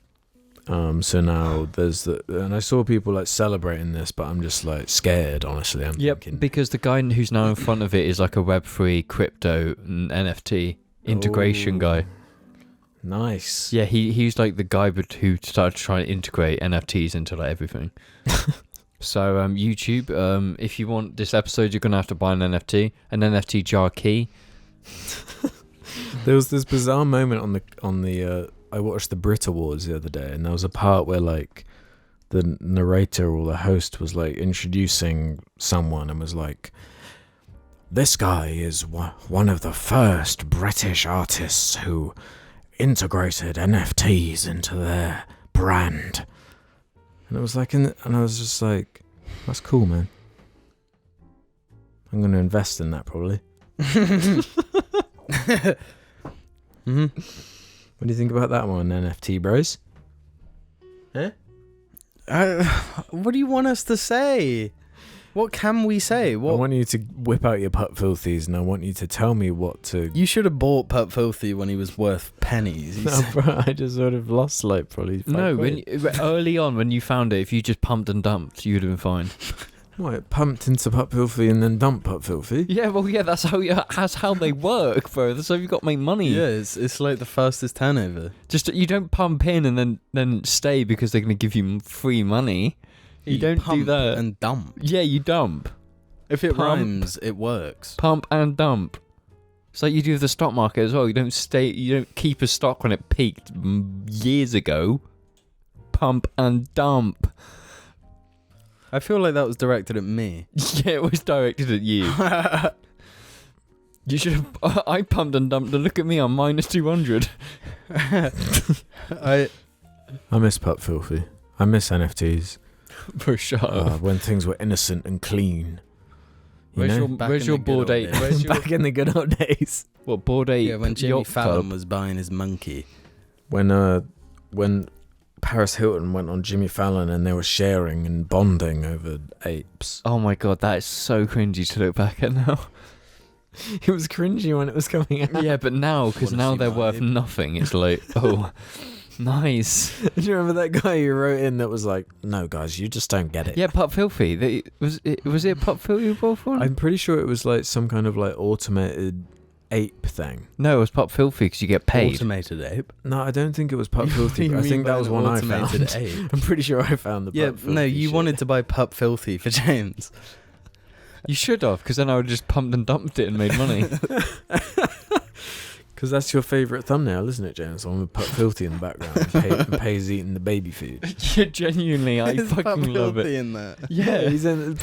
So now there's and I saw people like celebrating this, but I'm just like scared, honestly. I'm Yep, thinking, because the guy who's now in front of it is like a Web3 crypto and NFT integration Oh. guy. nice. Yeah, he's like the guy who started trying to integrate NFTs into like everything. So YouTube, if you want this episode, you're gonna have to buy an NFT jar key. There was this bizarre moment on the I watched the Brit Awards the other day, and there was a part where like the narrator or the host was like introducing someone and was like, this guy is one of the first British artists who integrated NFTs into their brand. And it was like, and I was just like, that's cool, man. I'm going to invest in that probably. Mm-hmm. What do you think about that one, NFT bros? What do you want us to say? What can we say? I What? want you to whip out your Putt Filthies, and I want you to tell me what to... You should have bought Putt Filthy when he was worth pennies. No, bro, I just sort of lost like probably 5 No, quid. early on when you found it, if you just pumped and dumped, you'd have been fine. What, pumped into Putt Filthy and then dumped Putt Filthy? Yeah, well, yeah, that's how they work, bro. That's how you got to make money. Yeah, it's like the fastest turnover. Just you don't pump in and then stay because they're gonna give you free money. You don't do pump that. and dump. Yeah, you dump. If it Pump. rhymes, it works. Pump and dump. It's like you do with the stock market as well. You don't keep a stock when it peaked years ago. Pump and dump. I feel like that was directed at me. Yeah, it was directed at you. You should have. I pumped and dumped. And look at me, I'm minus 200. I miss Putt Filthy. I miss NFTs. For sure. When things were innocent and clean. You know? Where's your board ape? Where's your, Back in the good old days. what board ape? yeah, when Jimmy yacht Fallon club? was buying his monkey. When Paris Hilton went on Jimmy Fallon and they were sharing and bonding over apes. Oh my god, that is so cringy to look back at now. It was cringy when it was coming out. Yeah, but now, because Wanna now see they're my worth ape? nothing, it's like, oh, nice. Do you remember that guy who wrote in that was like, "No, guys, you just don't get it." Yeah, Pup Filthy. Was it Pup Filthy both one? I'm pretty sure it was like some kind of like automated ape thing. No, it was Pup Filthy because you get paid. Automated ape. No, I don't think it was Pup What Filthy. do you I mean think by that was an one I automated found. ape? I'm pretty sure I found the Yeah, Pup no, Filthy you shit. wanted to buy Pup Filthy for James. You should have, because then I would have just pumped and dumped it and made money. Because that's your favourite thumbnail, isn't it, James? The one with Pup Filthy in the background and Pay's eating the baby food. Yeah, genuinely, I Is Pup fucking love Filthy it. in that? Yeah. He's in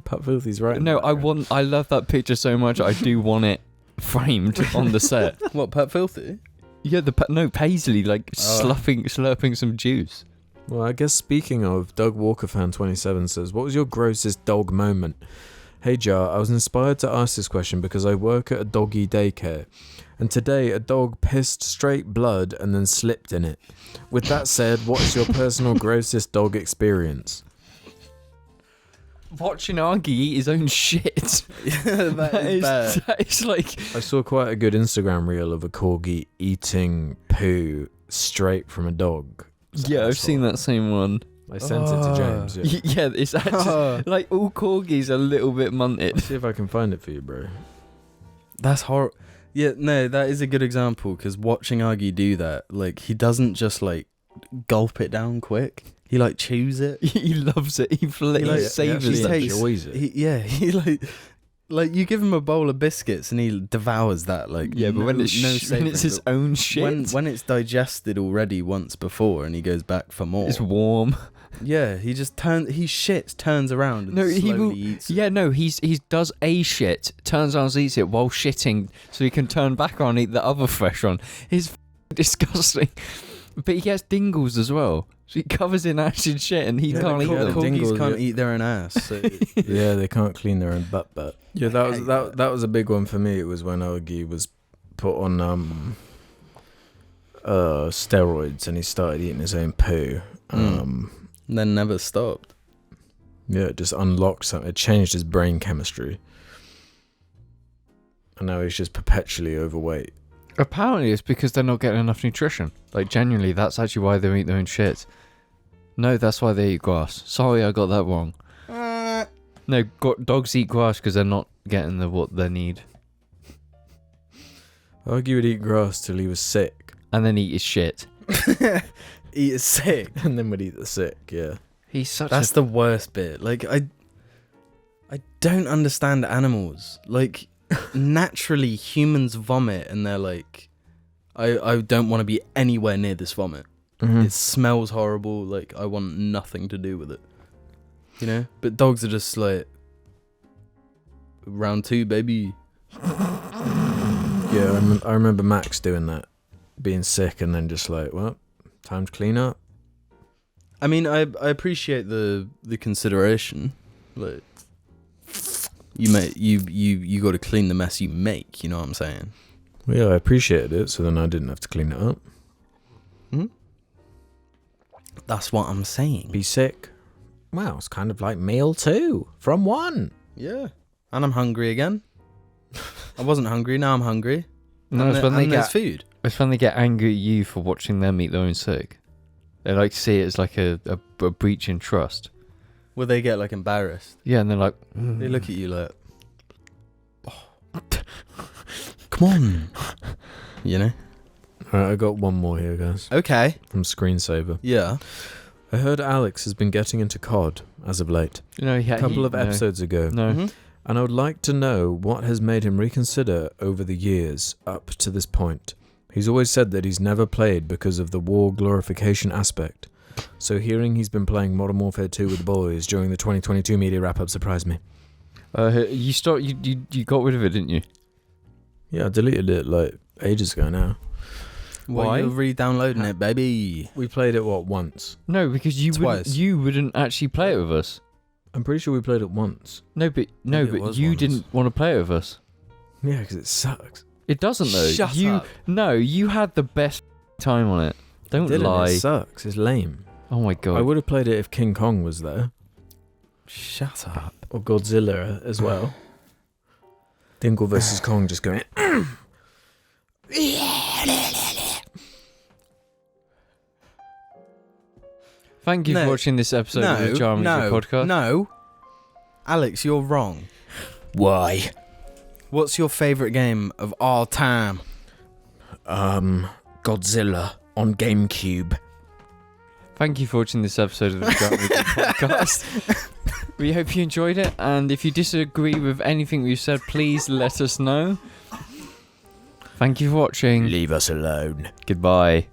Pup Filthy's right in No, the background. I love that picture so much. I do want it framed on the set. What, Pup Filthy? Yeah, Paisley slurping some juice. Well, I guess speaking of, Doug Walker fan 27 says, "What was your grossest dog moment?" Hey Jar, I was inspired to ask this question because I work at a doggy daycare, and today a dog pissed straight blood and then slipped in it. With that said, what is your personal grossest dog experience? Watching Argy eat his own shit. Yeah, that is bad. That is like... I saw quite a good Instagram reel of a corgi eating poo straight from a dog. Yeah, I've seen that same one. I sent it to James. Yeah. Yeah, it's actually... Like, all corgis are a little bit munted. Let's see if I can find it for you, bro. That's horrible. Yeah, no, that is a good example because watching Argy do that, like, he doesn't just, like, gulp it down quick. He, like, chews it. He loves it. He like, savours he it. takes- enjoys it. He like, you give him a bowl of biscuits and he devours that, like, Yeah, but when it's savouring, his but own shit, when it's digested already once before and he goes back for more. it's warm. Yeah, he just turns around and No, slowly he will. eats it. Yeah, no, he does a shit, turns around and eats it while shitting, so he can turn back around and eat the other fresh one. It's disgusting. But he gets dingles as well, so he covers in acid shit and he Yeah, can't eat but them. corgis Dingles, can't yeah. eat their own ass. So Yeah, they can't clean their own butt. Yeah, that was hate that was a big one for me. It was when Ogie was put on steroids and he started eating his own poo. then never stopped. Yeah, it just unlocked something. It changed his brain chemistry. And now he's just perpetually overweight. Apparently, it's because they're not getting enough nutrition. Like, genuinely, that's actually why they eat their own shit. No, that's why they eat grass. Sorry, I got that wrong. No, dogs eat grass because they're not getting what they need. Ogie would eat grass till he was sick. And then eat his shit. Eat is sick. And then would eat the sick, yeah. He's such That's the worst bit. Like, I don't understand animals. Like, naturally humans vomit and they're like, I don't want to be anywhere near this vomit. Mm-hmm. It smells horrible. Like, I want nothing to do with it. You know? But dogs are just like, round two, baby. Yeah, I remember Max doing that. Being sick and then just like, well, time to clean up. I mean, I appreciate the consideration. Like, you got to clean the mess you make. You know what I'm saying? Well, yeah, I appreciated it, so then I didn't have to clean it up. That's what I'm saying. Be sick. Wow, it's kind of like meal 2 from 1. Yeah, and I'm hungry again. I wasn't hungry. Now I'm hungry. No, and it's when they there's get food. it's when they get angry at you for watching them eat their own sick. They like to see it as like a breach in trust. Well, they get like embarrassed. Yeah, and they're like, They look at you like, oh. Come on, you know. Alright, I got one more here, guys. Okay. From Screensaver. Yeah. I heard Alex has been getting into COD as of late. you know, A couple of episodes ago. No, Mhm. And I would like to know what has made him reconsider over the years up to this point. He's always said that he's never played because of the war glorification aspect. So hearing he's been playing Modern Warfare 2 with the boys during the 2022 media wrap-up surprised me. you got rid of it, didn't you? Yeah, I deleted it like ages ago now. Why? Why? You're re-downloading it, baby. We played it, once? No, because Twice. you wouldn't actually play it with us. I'm pretty sure we played it once. No, but Maybe it was you once. didn't want to play it with us. Yeah, because it sucks. It doesn't though. Shut you up. No, you had the best time on it. Don't Didn't. lie. It sucks. It's lame. Oh my god. I would have played it if King Kong was there. Shut up. Or Godzilla as well. Dingle versus Kong just going... Thank you for watching this episode of the Jarling podcast. No. Alex, you're wrong. Why? What's your favourite game of all time? Godzilla on GameCube. Thank you for watching this episode of the Jarling podcast. We hope you enjoyed it, and if you disagree with anything we've said, please let us know. Thank you for watching. Leave us alone. Goodbye.